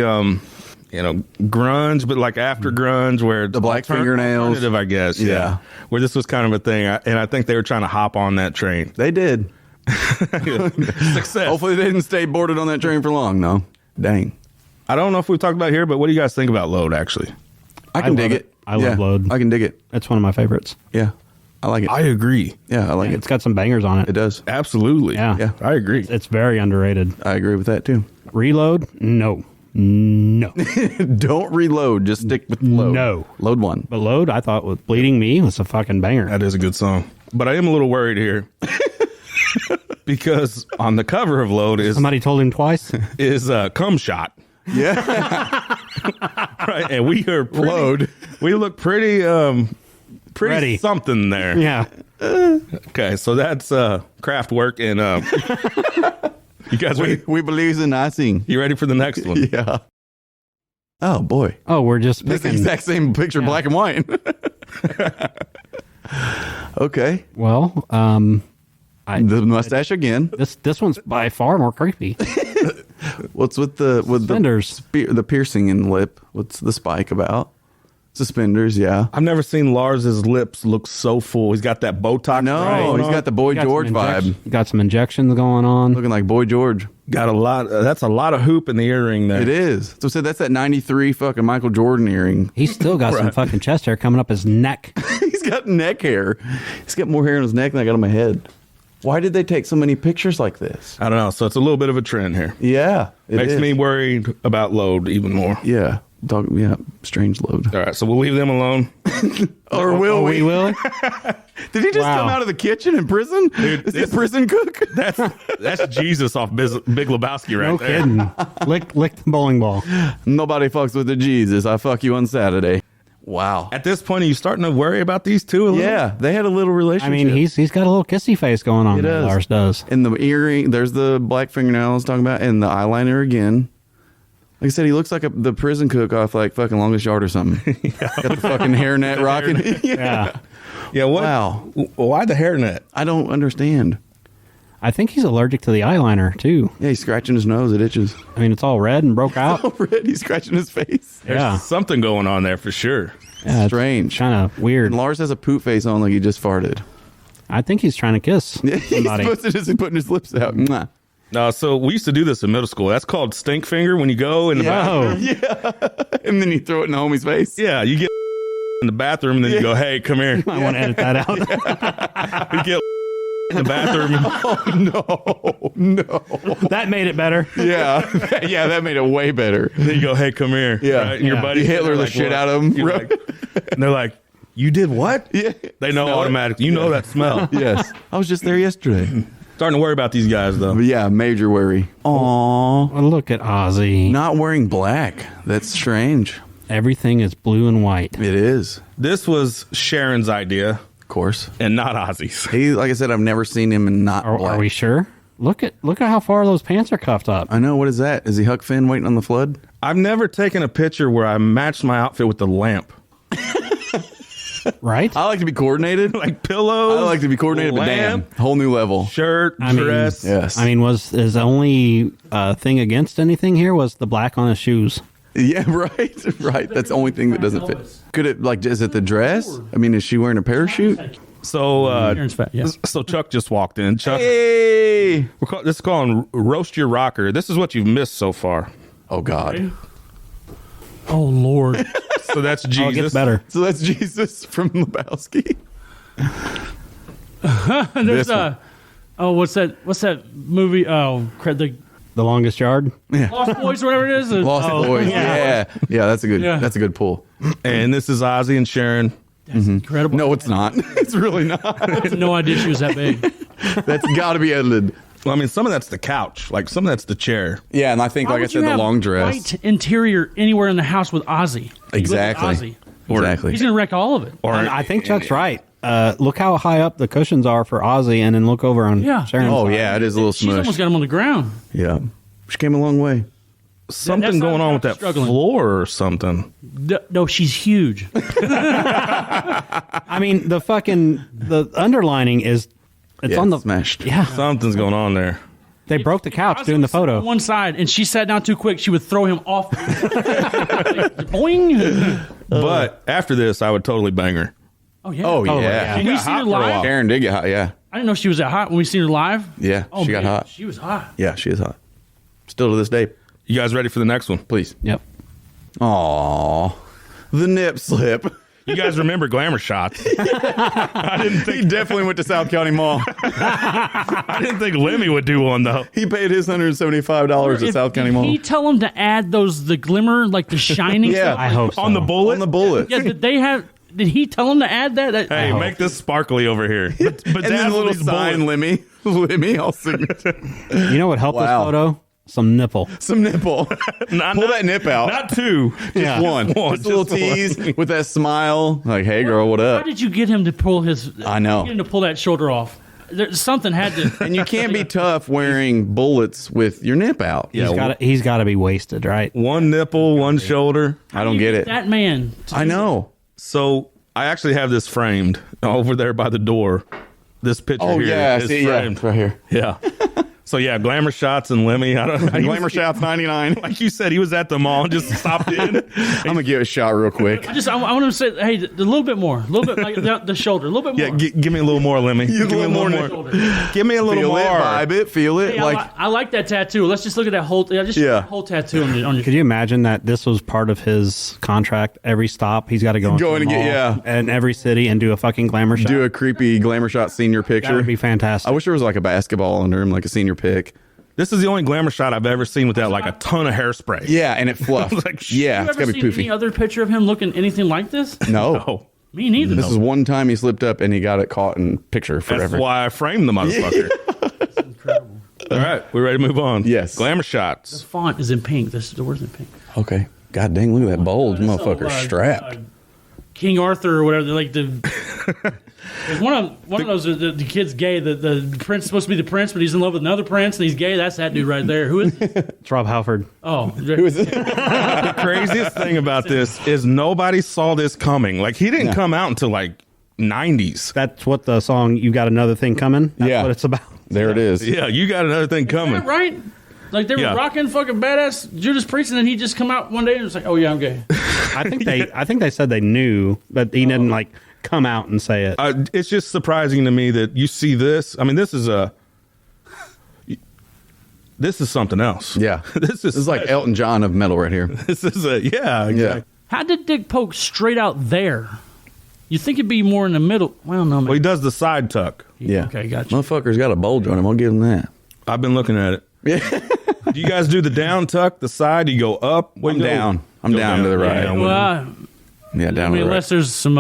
grunge, but like after grunge, where
The black fingernails.
alternative, I guess.
Yeah.
Where this was kind of a thing, and I think they were trying to hop on that train.
They did.
Success.
Hopefully they didn't stay boarded on that train for long, though. Dang.
I don't know if we've talked about it here, but what do you guys think about Load? Actually,
I can dig
love
it.
it. I love
Yeah,
Load.
I can dig it.
That's one of my favorites.
Yeah. I like it.
I agree.
Yeah, I like
It's
it.
got some bangers on
It
it.
does.
Absolutely.
Yeah.
Yeah.
I agree.
It's very underrated.
I agree with that, too.
Reload? No.
Don't reload. Just stick with load.
No.
Load one.
But Load, I thought with Bleeding Me was a fucking banger.
That is a good song, but I am a little worried here because on the cover of Load
Somebody told him twice.
is Cum Shot.
Yeah.
Right, and we are pretty,
Load.
We look pretty
Ready.
something there.
Yeah.
Okay, so that's Kraftwerk, and you guys ready?
We believe in nothing.
You ready for the next one?
Yeah. Oh, boy.
Oh, we're just
That's the
picking.
exact same picture, black and white. Okay.
Well,
The mustache again.
this one's by far more creepy.
What's with the
Suspenders.
the piercing in the lip? What's the spike about? Suspenders, yeah.
I've never seen Lars's lips look so full. He's got that Botox.
No,
going
he's
on.
got the Boy
Got some
George vibe.
Got some injections going on.
Looking like Boy George.
Got a lot. That's a lot of hoop in the earring there.
It is. So said that's that 93 fucking Michael Jordan earring.
He's still got some fucking chest hair coming up his neck.
He's got neck hair. He's got more hair on his neck than I got on my head. Why did they take so many pictures like this?
I don't know. So it's a little bit of a trend here.
Yeah. it
Makes
is.
me worried about Load even more.
Yeah. Yeah. Strange load.
All right, so we'll leave them alone.
Or will
We will.
Did he just
Wow.
come out of the kitchen in prison? Is he a prison cook?
That's Jesus off Big Lebowski right
No
there.
kidding. Lick the bowling ball.
Nobody fucks with the Jesus. I fuck you on Saturday. Wow.
At this point, are you starting to worry about these two a little?
Yeah, they had a little
I
relationship.
mean, he's got a little kissy face going on.
He does.
Lars does.
And the earring, there's the black fingernail I was talking about, and the eyeliner again. Like I said, he looks like the prison cook off like fucking Longest Yard or something. Got the fucking hairnet rocking.
Yeah.
Yeah. What?
Wow.
Why the hairnet?
I don't understand.
I think he's allergic to the eyeliner, too.
Yeah, he's scratching his nose. It itches.
I mean, it's all red and broke out.
Oh, red. He's scratching his face.
Yeah.
Something going on there for sure.
Yeah, it's
Strange.
kind of weird.
And Lars has a poop face on like he just farted.
I think he's trying to kiss
He's
somebody.
supposed to just be putting his lips out. Mwah.
No, so we used to do this in middle school. That's called stink finger when you go in the bathroom.
Oh,
And then you throw it in the homie's face.
Yeah, you get in the bathroom and then you go, hey, come here.
I want to edit that out.
You get in the bathroom.
No.
That made it better.
Yeah. Yeah, that made it way better.
Then you go, hey, come here.
Yeah.
Right? And your
Yeah.
buddy
You Hitler the shit out of him.
And they're like, you did what?
Yeah.
They know
Smell it?
automatically. You know that smell.
Yes. I was just there yesterday.
Starting to worry about these guys, though.
But yeah, major worry. Aww.
Oh, look at Ozzy.
Not wearing black. That's strange.
Everything is blue and white.
It is.
This was Sharon's idea
Of course.
and not Ozzy's.
He, like I said, I've never seen him in not black.
Are we sure? Look at how far those pants are cuffed up.
I know. What is that? Is he Huck Finn waiting on the flood?
I've never taken a picture where I matched my outfit with the lamp.
Right?
I like to be coordinated.
Like pillows.
I like to be coordinated, but damn,
lamp,
whole new level.
shirt,
I mean,
dress.
Yes.
I mean, was his only thing against anything here was the black on his shoes.
Yeah, right. Right. That's the only thing that doesn't fit. Could it, like, is it the dress? I mean, is she wearing a parachute?
So,
Sharon's fat, yeah.
so Chuck just walked in. Chuck,
Hey.
this is called Roast Your Rocker. This is what you've missed so far.
Oh, God.
Oh, Lord.
So that's
Oh, it gets
Jesus.
better.
So that's Jesus from Lebowski.
There's
This one.
what's that movie? Oh, the
The Longest Yard.
Lost Boys or whatever it is.
Lost Boys. Yeah. Yeah, that's a good
Yeah.
that's a good pull.
And this is Ozzy and Sharon.
That's incredible.
No, it's not. It's really not.
I had no idea she was that big.
That's got to be edited.
Well, I mean, some of that's the couch. Like, some of that's the chair.
Yeah, and I think,
Why
like I
would you
said, the
have
long dress.
White interior anywhere in the house with Ozzy. You look at
Exactly.
Ozzy.
Exactly.
He's gonna wreck all of it.
Or
I think Chuck's right. Look how high up the cushions are for Ozzy, and then look over on
Yeah.
Sharon's.
Oh, yeah, it is a little
She's
smush.
almost got him on the ground.
Yeah. She came a long way.
something
That's
going
not
on with that
struggling.
floor or something.
No, she's huge.
I mean, the underlining is it's
Yeah,
on the
smashed.
Yeah,
Something's going on there.
they broke the couch
Ozzy
doing the
was sitting
photo.
on one side, and she sat down too quick. She would throw him off. Boing.
But after this, I would totally bang her.
Oh yeah.
Oh, yeah.
yeah.
When we
got
seen
hot
her
for a
live,
while.
Karen did get hot, yeah.
I didn't know she was that hot when we seen her live.
Yeah,
Oh,
she got
man,
hot.
She was hot.
Yeah, she is hot. Still to this day.
You guys ready for the next one?
Please.
Yep.
Aw. The nip slip.
You guys remember Glamour Shots?
He definitely went to South County Mall.
I didn't think Lemmy would do one, though.
He paid his $175 at South County
Did
Mall.
he tell him to add the glimmer, like the shining?
Yeah.
stuff?
I hope so.
On the bullet?
On the bullet.
Yeah. Did they have? Did he tell him to add that?
Hey, make this sparkly over here. But
And then a little
these
sign,
bullets.
Lemmy, all signature.
You know what helped
Wow.
this photo? Some nipple.
Some nipple. Pull that nip out.
Not two.
Just one. Just a little tease with that smile. Like, hey, girl, what
How
up?
did you get him to pull his?
I know.
Get him to pull that shoulder off. Something had to.
And you can't be tough wearing bullets with your nip out.
He's got to be wasted, right?
One nipple, one shoulder.
I don't get it.
That man.
I know.
So I actually have this framed over there by the door. This picture
Oh,
here
yeah.
is
See, yeah.
framed.
Right here.
Yeah. So yeah, Glamour Shots and Lemmy. I don't know.
Glamour Shots 99.
Like you said, he was at the mall and just stopped in.
I'm going to give it a shot real quick.
I want him to say, hey, a little bit more, a little bit like the shoulder, a little bit
Yeah,
more.
give me a little more, Lemmy. Give me a
little
little
more,
more.
Shoulder.
Give me a little
Feel
more.
it, vibe it, feel it.
Hey, I like that tattoo. Let's just look at that whole. Yeah, just
Yeah.
whole tattoo on your.
Could you imagine that this was part of his contract? Every stop, he's got to go into
Going
the
to get-
mall
yeah.
and every city and do a fucking glamour shot.
do a creepy Glamour Shot senior
That
picture.
would be fantastic.
I wish there was like a basketball under him, like a senior pick.
This is the only Glamour Shot I've ever seen with that, like a ton of hairspray.
Yeah, and it fluffed.
Like,
yeah,
you
it's
ever
got to be
seen
poofy.
any other picture of him looking anything like this?
No.
Oh,
Me neither.
This is one time he slipped up and he got it caught in picture
that's
forever.
why I framed the motherfucker.
incredible.
All right, we ready to move on?
Yes.
Glamour
The
Shots.
font is in pink. The word's in pink.
Okay. God dang, look at that bulge,
That's
motherfucker.
so,
Strapped.
King Arthur or whatever. Like there's one of those. The kid's gay. The prince is supposed to be the prince, but he's in love with another prince, and he's gay. That's that dude right there. Who is?
It's Rob Halford.
Oh,
Who is it?
The craziest thing about this is nobody saw this coming. Like he didn't come out until like 90s.
That's what the song "You Got Another Thing Coming." That's what it's about.
There it is.
Yeah, you got another thing coming.
right? Like they were rocking fucking badass Judas Priest, and then he just come out one day and was like, "Oh yeah, I'm gay."
I think they said they knew, but he didn't like come out and say it.
It's just surprising to me that you see this. I mean, this is something else.
Yeah.
This is
like Elton John of metal right here.
This is exactly.
How did Dick poke straight out there? You think it'd be more in the middle? Well, no,
Well, he does the side tuck.
Yeah.
Okay, gotcha.
Motherfucker's got a bulge on him. I'll give him that.
I've been looking at it. Yeah. Do you guys do the down tuck, the side? Do you go up?
I'm down. I'm down to the right.
Yeah,
Well,
Yeah, down to the right.
unless there's some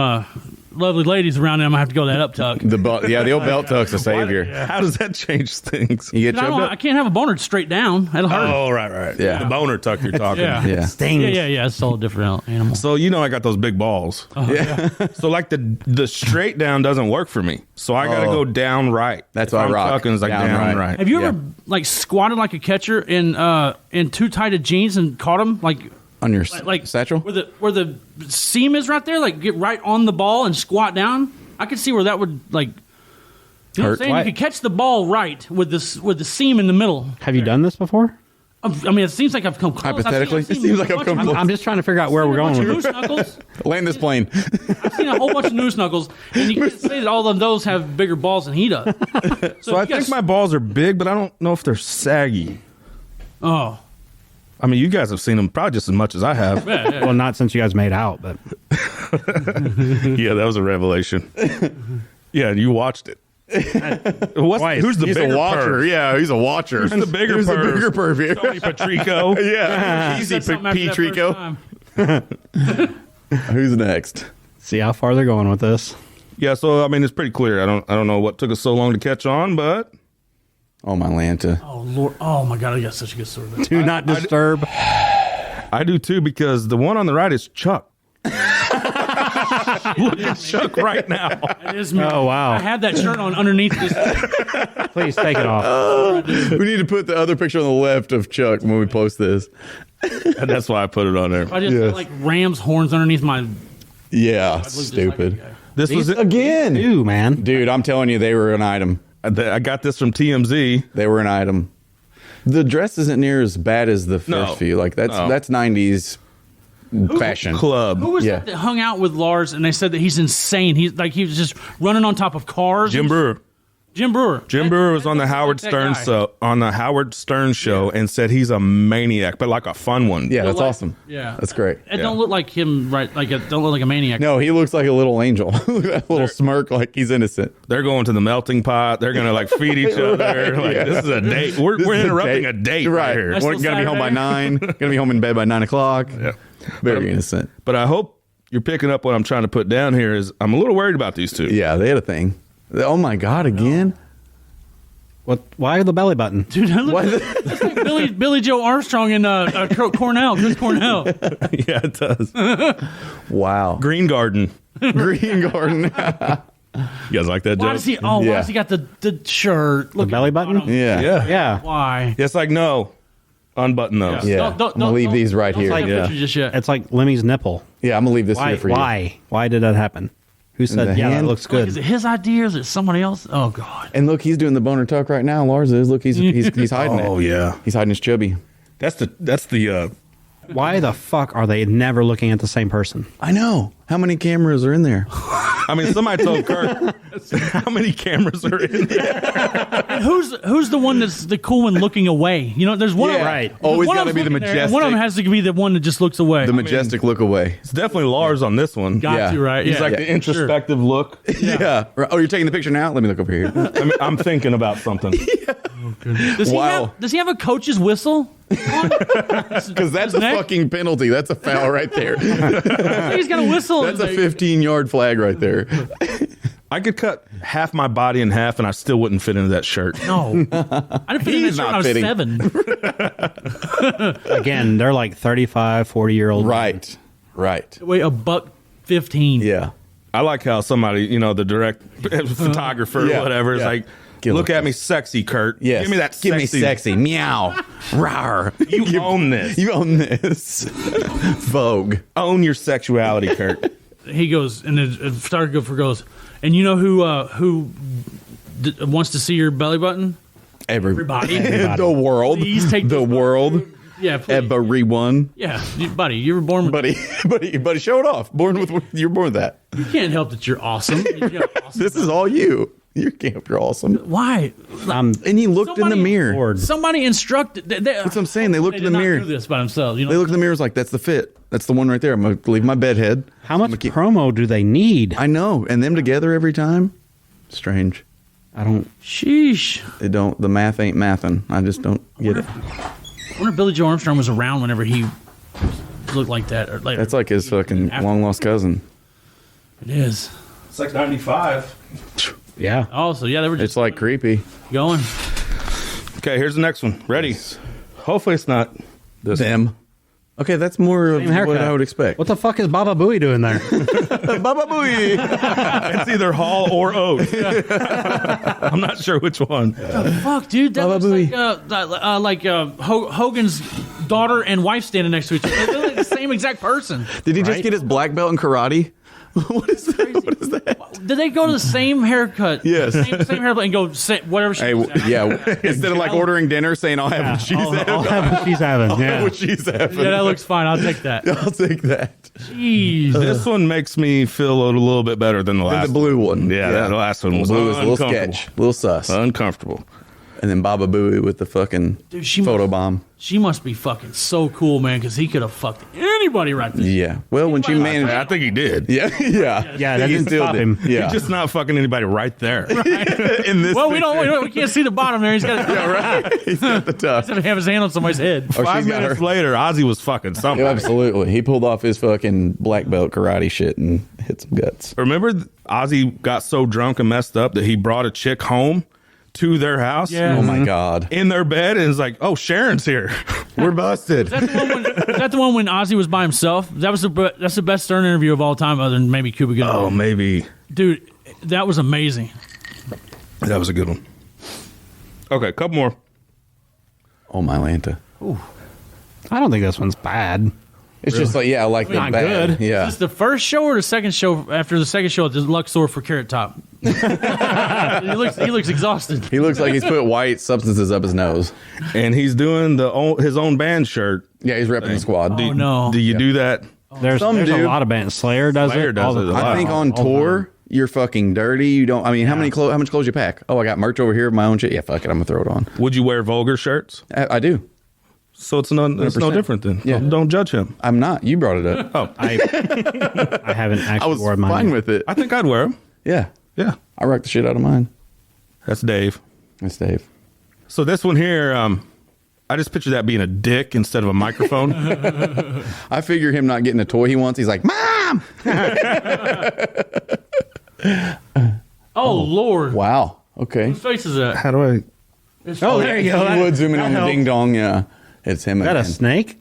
lovely ladies around there, I'm gonna have to go that up tuck.
The old belt tuck's a savior.
How does that change things?
You get
I
choked up?
can't have a boner straight down. That'll hurt.
Oh, right.
Yeah.
The boner tuck you're talking.
Yeah.
Yeah.
Stings.
Yeah. It's all a different animal.
So I got those big balls.
Yeah.
So like the straight down doesn't work for me. So I got to go down right.
That's
If
why I
I'm
rock.
tucking, it's like down right.
Have you ever like squatted like a catcher in too tight of jeans and caught him like
On your
like
satchel?
where the seam is right there? Like get right on the ball and squat down. I could see where that would like. You know what I'm
Hurt.
saying? You could catch the ball right with the seam in the middle.
Have you done this before?
I mean, it seems like I've come close.
Hypothetically? It seems like I've come close.
I'm just trying to figure out where we're going with
Noose
this.
knuckles.
Land this plane.
I've seen a whole bunch of noose knuckles, and you can't say that all of those have bigger balls than he does.
So I think my balls are big, but I don't know if they're saggy.
Oh,
I mean, you guys have seen them probably just as much as I have.
yeah.
Well, not since you guys made out, but
Yeah, that was a revelation. Yeah, you watched it.
Twice.
Who's the
He's
bigger
a watcher.
perv?
Yeah, he's a watcher.
Who's the bigger
Who's
perv?
the bigger perv here?
Tony Patrico.
Yeah.
Said
Easy,
something after
P.
that
Trico.
first time.
Who's next?
see how far they're going with this.
Yeah, so I mean, it's pretty clear. I don't know what took us so long to catch on, but
Oh, my Lanta.
Oh Lord! Oh my God! I got such a good story.
Do not disturb.
I do too because the one on the right is Chuck. Look at Chuck right now.
It is me.
Oh, wow.
I had that shirt on underneath this.
Please take it off.
We need to put the other picture on the left of Chuck when we post this.
And that's why I put it on there.
I just had like ram's horns underneath my.
Yeah,
Looked just
stupid.
like a guy.
This was it.
Again.
Ew, man.
Dude, I'm telling you, they were an item.
I got this from TMZ.
They were an item. The dress isn't near as bad as the
No.
first few. Like that's
No.
that's 90s fashion.
Club.
Who was
Yeah.
that hung out with Lars and they said that he's insane? He was just running on top of cars.
Jim Brewer.
Jim Brewer.
Jim Brewer was on the Howard Stern show and said he's a maniac, but like a fun one.
Yeah, that's
like-
awesome.
Yeah,
That's great.
It don't look like him, right? Like it don't look like a maniac.
No, he looks like a little angel. That little smirk like he's innocent.
They're going to the melting pot. They're gonna like feed each other. Like
yeah.
this is a date. We're
This is
interrupting a date right here.
That's
We're
still
gonna be home by
Saturday.
9. Gonna be home in bed by 9 o'clock.
Yeah.
Very innocent.
But I hope you're picking up what I'm trying to put down here. Is I'm a little worried about these two.
Yeah, they had a thing. Oh my God, again?
What? Why the belly button?
Dude, that looks like Billy Joe Armstrong and Chris Cornell.
Yeah, it does.
Wow.
Green Garden.
Green Garden.
You guys like that
Why
joke?
does he? Oh, why
Yeah.
does he got the shirt? Look
The belly
at
button?
bottom.
Yeah.
Yeah.
Yeah.
Why?
It's like no, unbutton those.
Yeah.
Don't-
I'm gonna leave these right
don't
here.
take a
Yeah.
picture just yet.
It's like Lemmy's nipple.
Yeah, I'm gonna leave this
Why?
here for you.
Why? Why did that happen? Who said,
the
yeah, that
hand?
looks
Like, is
good?
it his idea or is it somebody else? Oh God.
And look, he's doing the boner tuck right now. Lars is. Look, he's hiding
Oh
it.
yeah.
He's hiding his chubby.
That's the
Why the fuck are they never looking at the same person?
I know. How many cameras are in there?
I mean, somebody told Kirk how many cameras are in there.
And who's the one that's the cool one looking away? You know, there's one.
Yeah.
of them-
Right.
there's
Always
one
gotta
of them
be the
looking there, and one of them
majestic-
has to be the one that just looks away.
The majestic look away.
It's definitely Lars on this one.
Got
Yeah.
you right.
He's
yeah.
like the introspective look.
Yeah. Oh, you're taking the picture now? Let me look over here.
I mean, I'm thinking about something.
Does he
Wow.
have? Does he have a coach's whistle?
Because that's a
neck?
fucking penalty. That's a foul right there.
I think he's got a whistle.
That's a
Like,
15-yard flag right there.
I could cut half my body in half and I still wouldn't fit into that shirt.
No, I didn't fit in that
He's
shirt when
not
I was
fitting.
7.
Again, they're like 35, 40-year-old.
Right.
Wait, a buck 15.
Yeah.
I like how somebody, the direct photographer
Yeah,
or whatever is
yeah.
like,
Give
look
it.
at me sexy, Kurt.
Yes.
Give me that sexy.
Give me sexy. Meow. Rawr.
You own this.
You own this. Vogue.
Own your sexuality, Kurt.
He goes, and the photographer goes, and you know who wants to see your belly button?
Everybody.
Everybody.
The world.
Please take
the
this
world.
Yeah, please.
Everyone.
Yeah, buddy, you were born with.
Buddy, show it off. You're born with that.
You can't help that you're awesome. You're awesome.
This is all you. You're awesome.
Why?
And he looked in the mirror.
Somebody instructed.
That's what I'm saying. They looked in the
did
mirror.
Not do this by themselves. You know?
They looked in the mirror. Was like, that's the fit. That's the one right there. I'm gonna leave my bed head.
How much promo do they need?
I know. And them together every time. Strange.
I don't.
Sheesh.
They don't. The math ain't mathin'. I just don't get it.
I wonder if Billy Joe Armstrong was around whenever he looked like that. Or later.
That's like his fucking long lost cousin.
It is.
It's like 95.
Yeah.
Oh, so yeah, they were just
It's like creepy.
going.
Okay, here's the next one. Ready? Hopefully it's not this.
Them. Okay, that's more of
Same haircut.
what I would expect.
What the fuck is Baba Booey doing there?
Baba Booey.
It's either Hall or Oath. I'm not sure which one.
Fuck, dude, that
Baba
looks like Hogan's daughter and wife standing next to each other. They're like the same exact person.
Did he just get his black belt in karate? What is that? What is that?
Did they go to the same haircut?
Yes.
Same haircut and go whatever she
Hey,
was at?
yeah. Instead of like ordering dinner, saying I'll have what she's
I'll
having.
have what she's having.
I'll have
Yeah.
what she's having.
Yeah, that looks fine. I'll take that.
I'll take that.
Jeez.
This one makes me feel a little bit better than the last
The blue one.
Yeah, the last one was
Blue is a little
uncomfortable.
sketch, a little sus.
Uncomfortable.
And then Baba Booey with the fucking
Dude, she
photo
must-
bomb.
She must be fucking so cool, man, because he could have fucked anybody right there.
Yeah. Well, when she managed.
I think he did.
Yeah, yeah.
Yeah, that
He
didn't
still
stop
did.
him.
Yeah.
He's just not fucking anybody right there.
In this
Well,
picture.
we can't see the bottom there. He's got to
Yeah, right. He's got the tough.
have his hand on somebody's head.
Or
5
she's got
minutes
her.
later, Ozzy was fucking somebody.
Yeah, absolutely. He pulled off his fucking black belt karate shit and hit some guts.
Remember Ozzy got so drunk and messed up that he brought a chick home to their house
Yeah.
Oh my God.
in their bed and was like, oh, Sharon's here.
We're busted.
Was that the one when Ozzy was by himself? That's the best Stern interview of all time, other than maybe Cuba Gooding.
Oh, maybe.
Dude, that was amazing.
That was a good one. Okay, a couple more.
Oh my Lanta.
I don't think this one's bad.
It's just like, yeah, I like the
Not
bad.
good.
Yeah.
Is this the first show or the second show after the second show at the Luxor for Carrot Top? he looks exhausted.
He looks like he's put white substances up his nose.
And he's doing his own band shirt.
Yeah, he's repping the squad.
Oh, no.
Do you do that?
There's
Some
a
do.
lot of bands. Slayer does
Slayer
it.
does it a lot.
I think on tour, you're fucking dirty. You don't. I mean, how much clothes you pack? Oh, I got merch over here of my own shit. Yeah, fuck it. I'm gonna throw it on.
Would you wear Vulgar shirts?
I do.
So it's no
100%.
different then.
Yeah.
Don't judge him.
I'm not. You brought it up.
Oh,
I haven't actually
I was
worn mine.
fine with it.
I think I'd wear them.
Yeah,
Yeah.
I rock the shit out of mine.
That's Dave.
That's Dave.
So this one here, I just picture that being a dick instead of a microphone.
I figure him not getting a toy he wants. He's like, Mom.
Oh, Lord.
Wow. Okay.
Whose face is that?
How do I?
Oh, there you go.
You would zoom in on the
helped.
ding dong. Yeah, it's him
Is that a
again.
snake?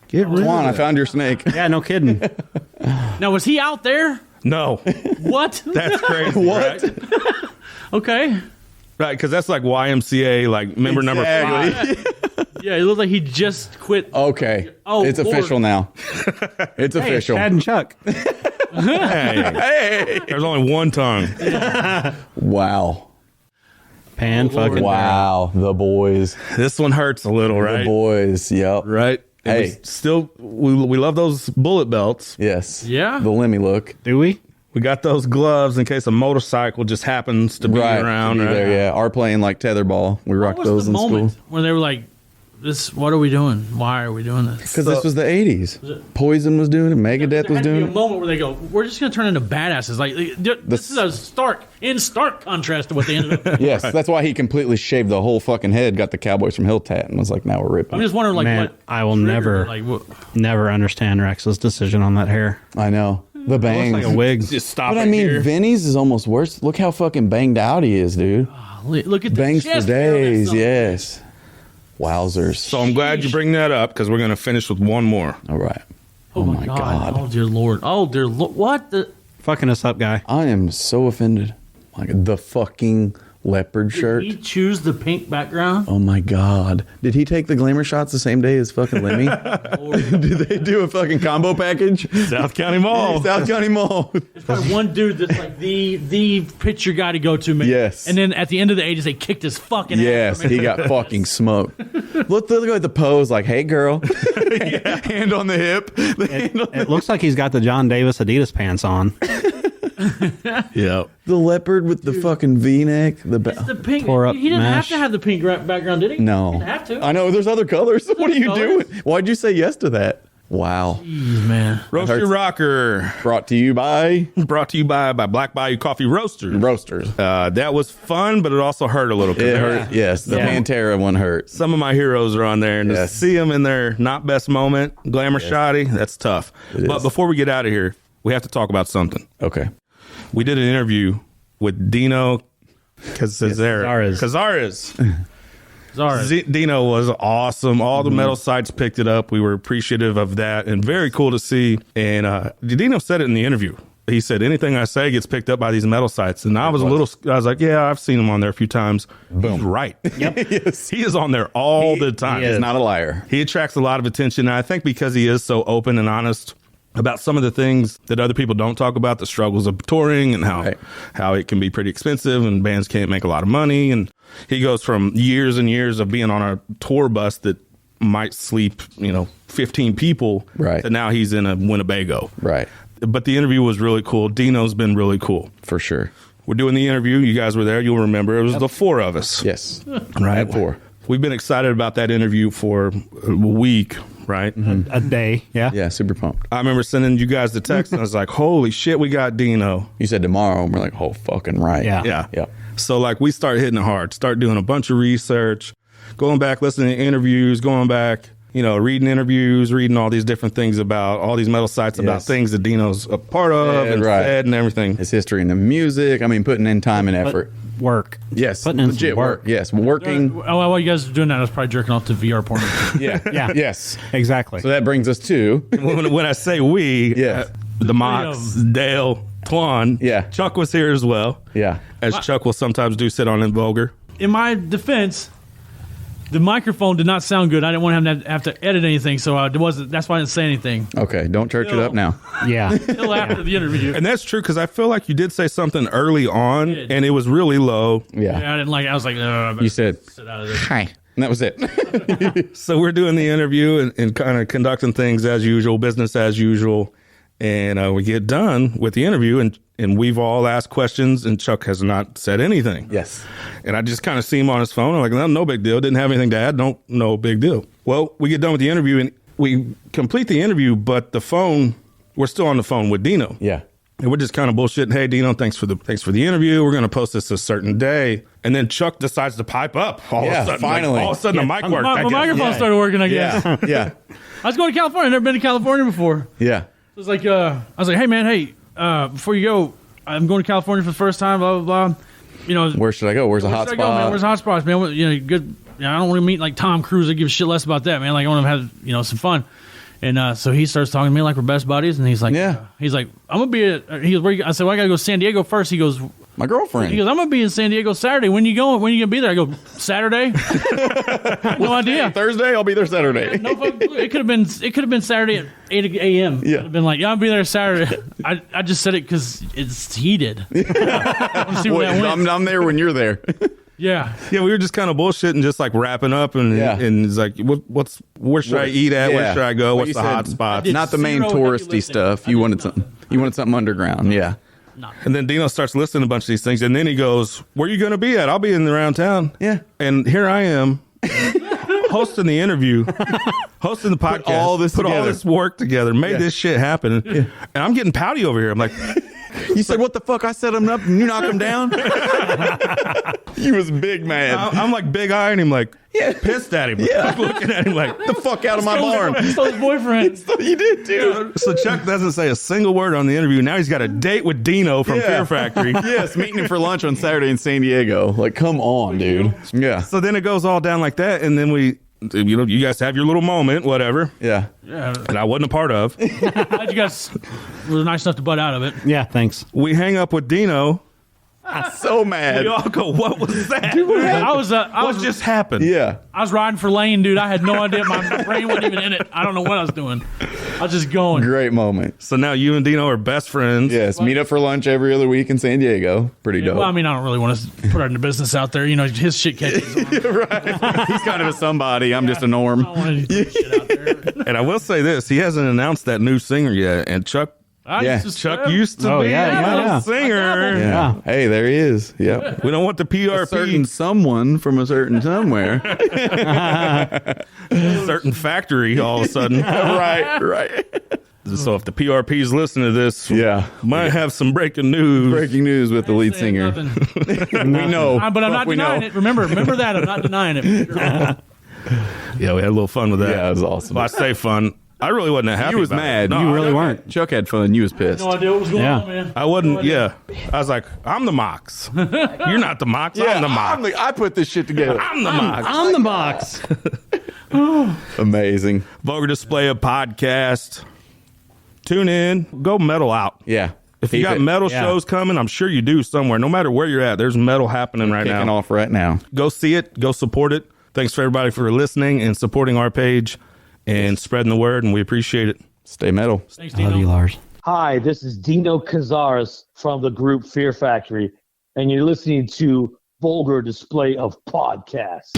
Get rid
Juan, I found your snake.
Yeah, no kidding.
Now, was he out there?
No,
What?
that's crazy.
What?
Right?
Okay.
Right, because that's like YMCA, like member number
Exactly.
5.
Yeah, it looked like he just quit.
Okay.
Oh,
it's
Lord.
official now. It's
Hey, it's
official.
Chad and Chuck.
Hey,
Hey.
there's only one tongue.
Wow.
Pan fucking.
Wow. The boys.
This one hurts a little,
The
right?
boys. Yep.
Right. And
Hey.
we still we love those bullet belts.
Yes.
Yeah.
The Lemmy look.
Do we?
We got those gloves in case a motorcycle just happens to be
Right.
around.
To be
Right?
there, yeah. Our playing like tetherball. We
What
rocked
was
those
the
in
moment
school.
when they were like, "This? What are we doing? Why are we doing this?"
Because this was the 80s. Poison was doing it. Megadeth
There
was
had to be
doing
a
it.
moment where they go, "We're just going to turn into badasses." Like this is a stark contrast to what they ended up doing.
Yes. That's why he completely shaved the whole fucking head, got the Cowboys from Hill tat, and was like, now we're ripping.
I'm just wondering, like,
Man,
what
I will
triggered,
never,
like, what,
never understand Rex's decision on that hair.
I know. The bangs.
Looks like a wig.
Just stop
But
it
I mean,
here.
Vinny's is almost worse. Look how fucking banged out he is, dude.
look at the
Bangs for
chest hair on that
days,
son of a-
yes. Wowzers.
So I'm glad you bring that up because we're going to finish with one more.
All right.
Oh my God. Oh dear Lord. What the?
Fucking us up, guy.
I am so offended. Like the fucking leopard shirt.
Did he choose the pink background?
Oh my God. Did he take the glamour shots the same day as fucking Lemmy? Did they do a fucking combo package?
South County Mall.
South County Mall.
There's probably one dude that's like the picture guy to go to, man.
Yes.
And then at the end of the ages, they kicked his fucking
Yes,
ass.
he got fucking smoked. Look at the pose, like, hey, girl. Hand on the hip.
It looks like he's got the John Davis Adidas pants on.
Yeah.
The leopard with the fucking V-neck.
It's the pink.
Tore up
He didn't
mesh.
have to have the pink background, did he?
No.
He didn't have to.
I know, there's other colors. What are you
colors.
doing? Why'd you say yes to that? Wow.
Jeez, man.
Roast Your Rocker.
Brought to you by
Brought to you by Black Bayou Coffee Roasters.
Roasters.
That was fun, but it also hurt a little. 'Cause
It hurt. Yes, the Pantera one hurt.
some of my heroes are on there, and to
Yes.
see them in their not best moment, glamour shoddy, that's tough. But
is.
before we get out of here, we have to talk about something.
Okay.
We did an interview with Dino Cazares.
Sorry.
Dino was awesome. All the metal sites picked it up. We were appreciative of that, and very cool to see. And Dino said it in the interview. He said, anything I say gets picked up by these metal sites. And I was like, yeah, I've seen him on there a few times. Boom. He's right. Yep.
Yes.
He is on there all the time.
He's not a liar.
He attracts a lot of attention. And I think because he is so open and honest about some of the things that other people don't talk about, the struggles of touring and how it can be pretty expensive and bands can't make a lot of money. And he goes from years and years of being on a tour bus that might sleep, 15 people to now he's in a Winnebago.
Right.
But the interview was really cool. Dino's been really cool.
For sure.
We're doing the interview. You guys were there. You'll remember. It was the four of us.
Yes.
Right.
At 4.
We've been excited about that interview for a week, right?
A day. Yeah.
Yeah, super pumped.
I remember sending you guys the text, and I was like, holy shit, we got Dino.
You said tomorrow, and we're like, oh, fucking right.
Yeah.
Yeah.
Yep.
So, we start hitting it hard, start doing a bunch of research, going back, listening to interviews, going back, reading interviews, reading all these different things about all these metal sites, about things that Dino's a part of and said and everything.
His history in the music. I mean, putting in time and effort.
Work.
Yes.
Putting in
legit
some work.
Yes. Working.
While you guys are doing that, I was probably jerking off to VR porn.
Yeah.
Yeah.
Yes.
Exactly.
So that brings us to.
when I say we, the Mox, Dale, Twan, Chuck was here as well.
Yeah.
As Chuck will sometimes do sit on in Vulgar.
In my defense, the microphone did not sound good. I didn't want him to have to edit anything, so that's why I didn't say anything.
Okay, don't church it up now.
Yeah.
Until after the interview.
And that's true, because I feel like you did say something early on, and it was really low.
Yeah.
I didn't like it. I was like, no,
You said,
sit out of this.
hi. And that was it.
So we're doing the interview and kind of conducting things as usual, business as usual. And we get done with the interview, and we've all asked questions, and Chuck has not said anything.
Yes.
And I just kind of see him on his phone. I'm like, no big deal. Didn't have anything to add. No big deal. Well, we get done with the interview, and we complete the interview, but we're still on the phone with Dino.
Yeah.
And we're just kind of bullshitting. Hey, Dino, thanks for the interview. We're going to post this a certain day. And then Chuck decides to pipe up. All of a sudden,
finally.
all of a sudden, the mic worked.
My microphone started working, I guess.
Yeah. Yeah.
I was going to California. I've never been to California before.
Yeah.
It was like, I was like, hey, man, before you go, I'm going to California for the first time, blah, blah, blah.
Where should I go? Where's the hot
Where should
spot?
I go, man? Where's the hot spots, man? Good. I don't want to meet like Tom Cruise. I give a shit less about that, man. Like, I want to have, some fun. And so he starts talking to me like we're best buddies, and he's like, I'm gonna be at. He goes, where you, I said, well, I gotta go to San Diego first. He goes,
my girlfriend.
He goes, I'm gonna be in San Diego Saturday. When you going? When you gonna be there? I go, Saturday. No idea.
Thursday. I'll be there Saturday.
No fucking clue. It could have been Saturday at 8 a.m.
Yeah.
I'd have been like, I'll be there Saturday. I just said it because it's heated. I want to see where that went.
I'm there when you're there.
Yeah.
Yeah, we were just kind of bullshitting, just like wrapping up, and it's like, where should I eat at? Where should I go? What's the hot spot?
Not the main touristy stuff. You wanted something. You wanted something underground. Yeah.
And then Dino starts listing a bunch of these things, and then he goes, where are you going to be at? I'll be in around town.
Yeah.
And here I am hosting the interview, hosting the podcast, put all this work together, made this shit happen. And I'm getting pouty over here. I'm like,
you said, what the fuck? I set him up and you knock him down? He was big mad.
I'm like big eyeing him, like pissed at him.
Yeah.
I'm looking at him like,
the fuck out of my barn.
He stole his boyfriend.
You did too.
So Chuck doesn't say a single word on the interview. Now he's got a date with Dino from Fear Factory.
Yes, meeting him for lunch on Saturday in San Diego. Like, come on, dude. Yeah.
So then it goes all down like that, and then we You know, you guys have your little moment, whatever,
Yeah.
Yeah,
and I wasn't a part of.
glad you guys were nice enough to butt out of it.
Yeah, thanks.
We hang up with Dino.
So mad.
We all go, what was that?
I was
What just happened?
Yeah.
I was riding for lane, dude. I had no idea. My brain wasn't even in it. I don't know what I was doing. I was just going.
Great moment.
So now you and Dino are best friends.
Yes. Meet up for lunch every other week in San Diego. Pretty dope.
Well, I mean, I don't really want to put our business out there. You know, his shit catches on.
He's kind of a somebody. I'm just a norm.
I don't want to put shit out there.
And I will say this, he hasn't announced that new singer yet. And Chuck
Yeah.
used to
Oh,
be
yeah.
a singer.
Yeah. Hey, there he is. Yep.
We don't want the
A certain
PRP
someone from a certain somewhere.
certain factory all of a sudden.
right.
So if the PRP's listening to this,
Yeah.
might have some breaking news.
Breaking news with the lead
Saying
singer.
nothing.
We know.
But I'm
Fuck,
not
we
denying
know.
it. Remember that. I'm not denying it.
Yeah, we had a little fun with that.
Yeah, it was awesome.
Well, I say fun. I really wasn't that happy.
You was
about it.
mad.
No,
You
I
really
know.
weren't.
Chuck had fun. You was pissed.
No idea what was going
Yeah.
on, man.
I wasn't. Yeah, I was like, I'm the Mox. You're not the Mox. I'm the Mox.
I put this shit together.
I'm the Mox.
On the box.
Amazing.
Vulgar Display, a podcast. Tune in. Go metal out.
Yeah.
If you got metal shows coming, I'm sure you do somewhere. No matter where you're at, there's metal happening right
kicking
now.
off right now.
Go see it. Go support it. Thanks for everybody for listening and supporting our page and spreading the word, and we appreciate it.
Stay metal.
Thanks,
Love
Dino.
you, Lars.
Hi, this is Dino Cazares from the group Fear Factory, and you're listening to Vulgar Display of Podcasts.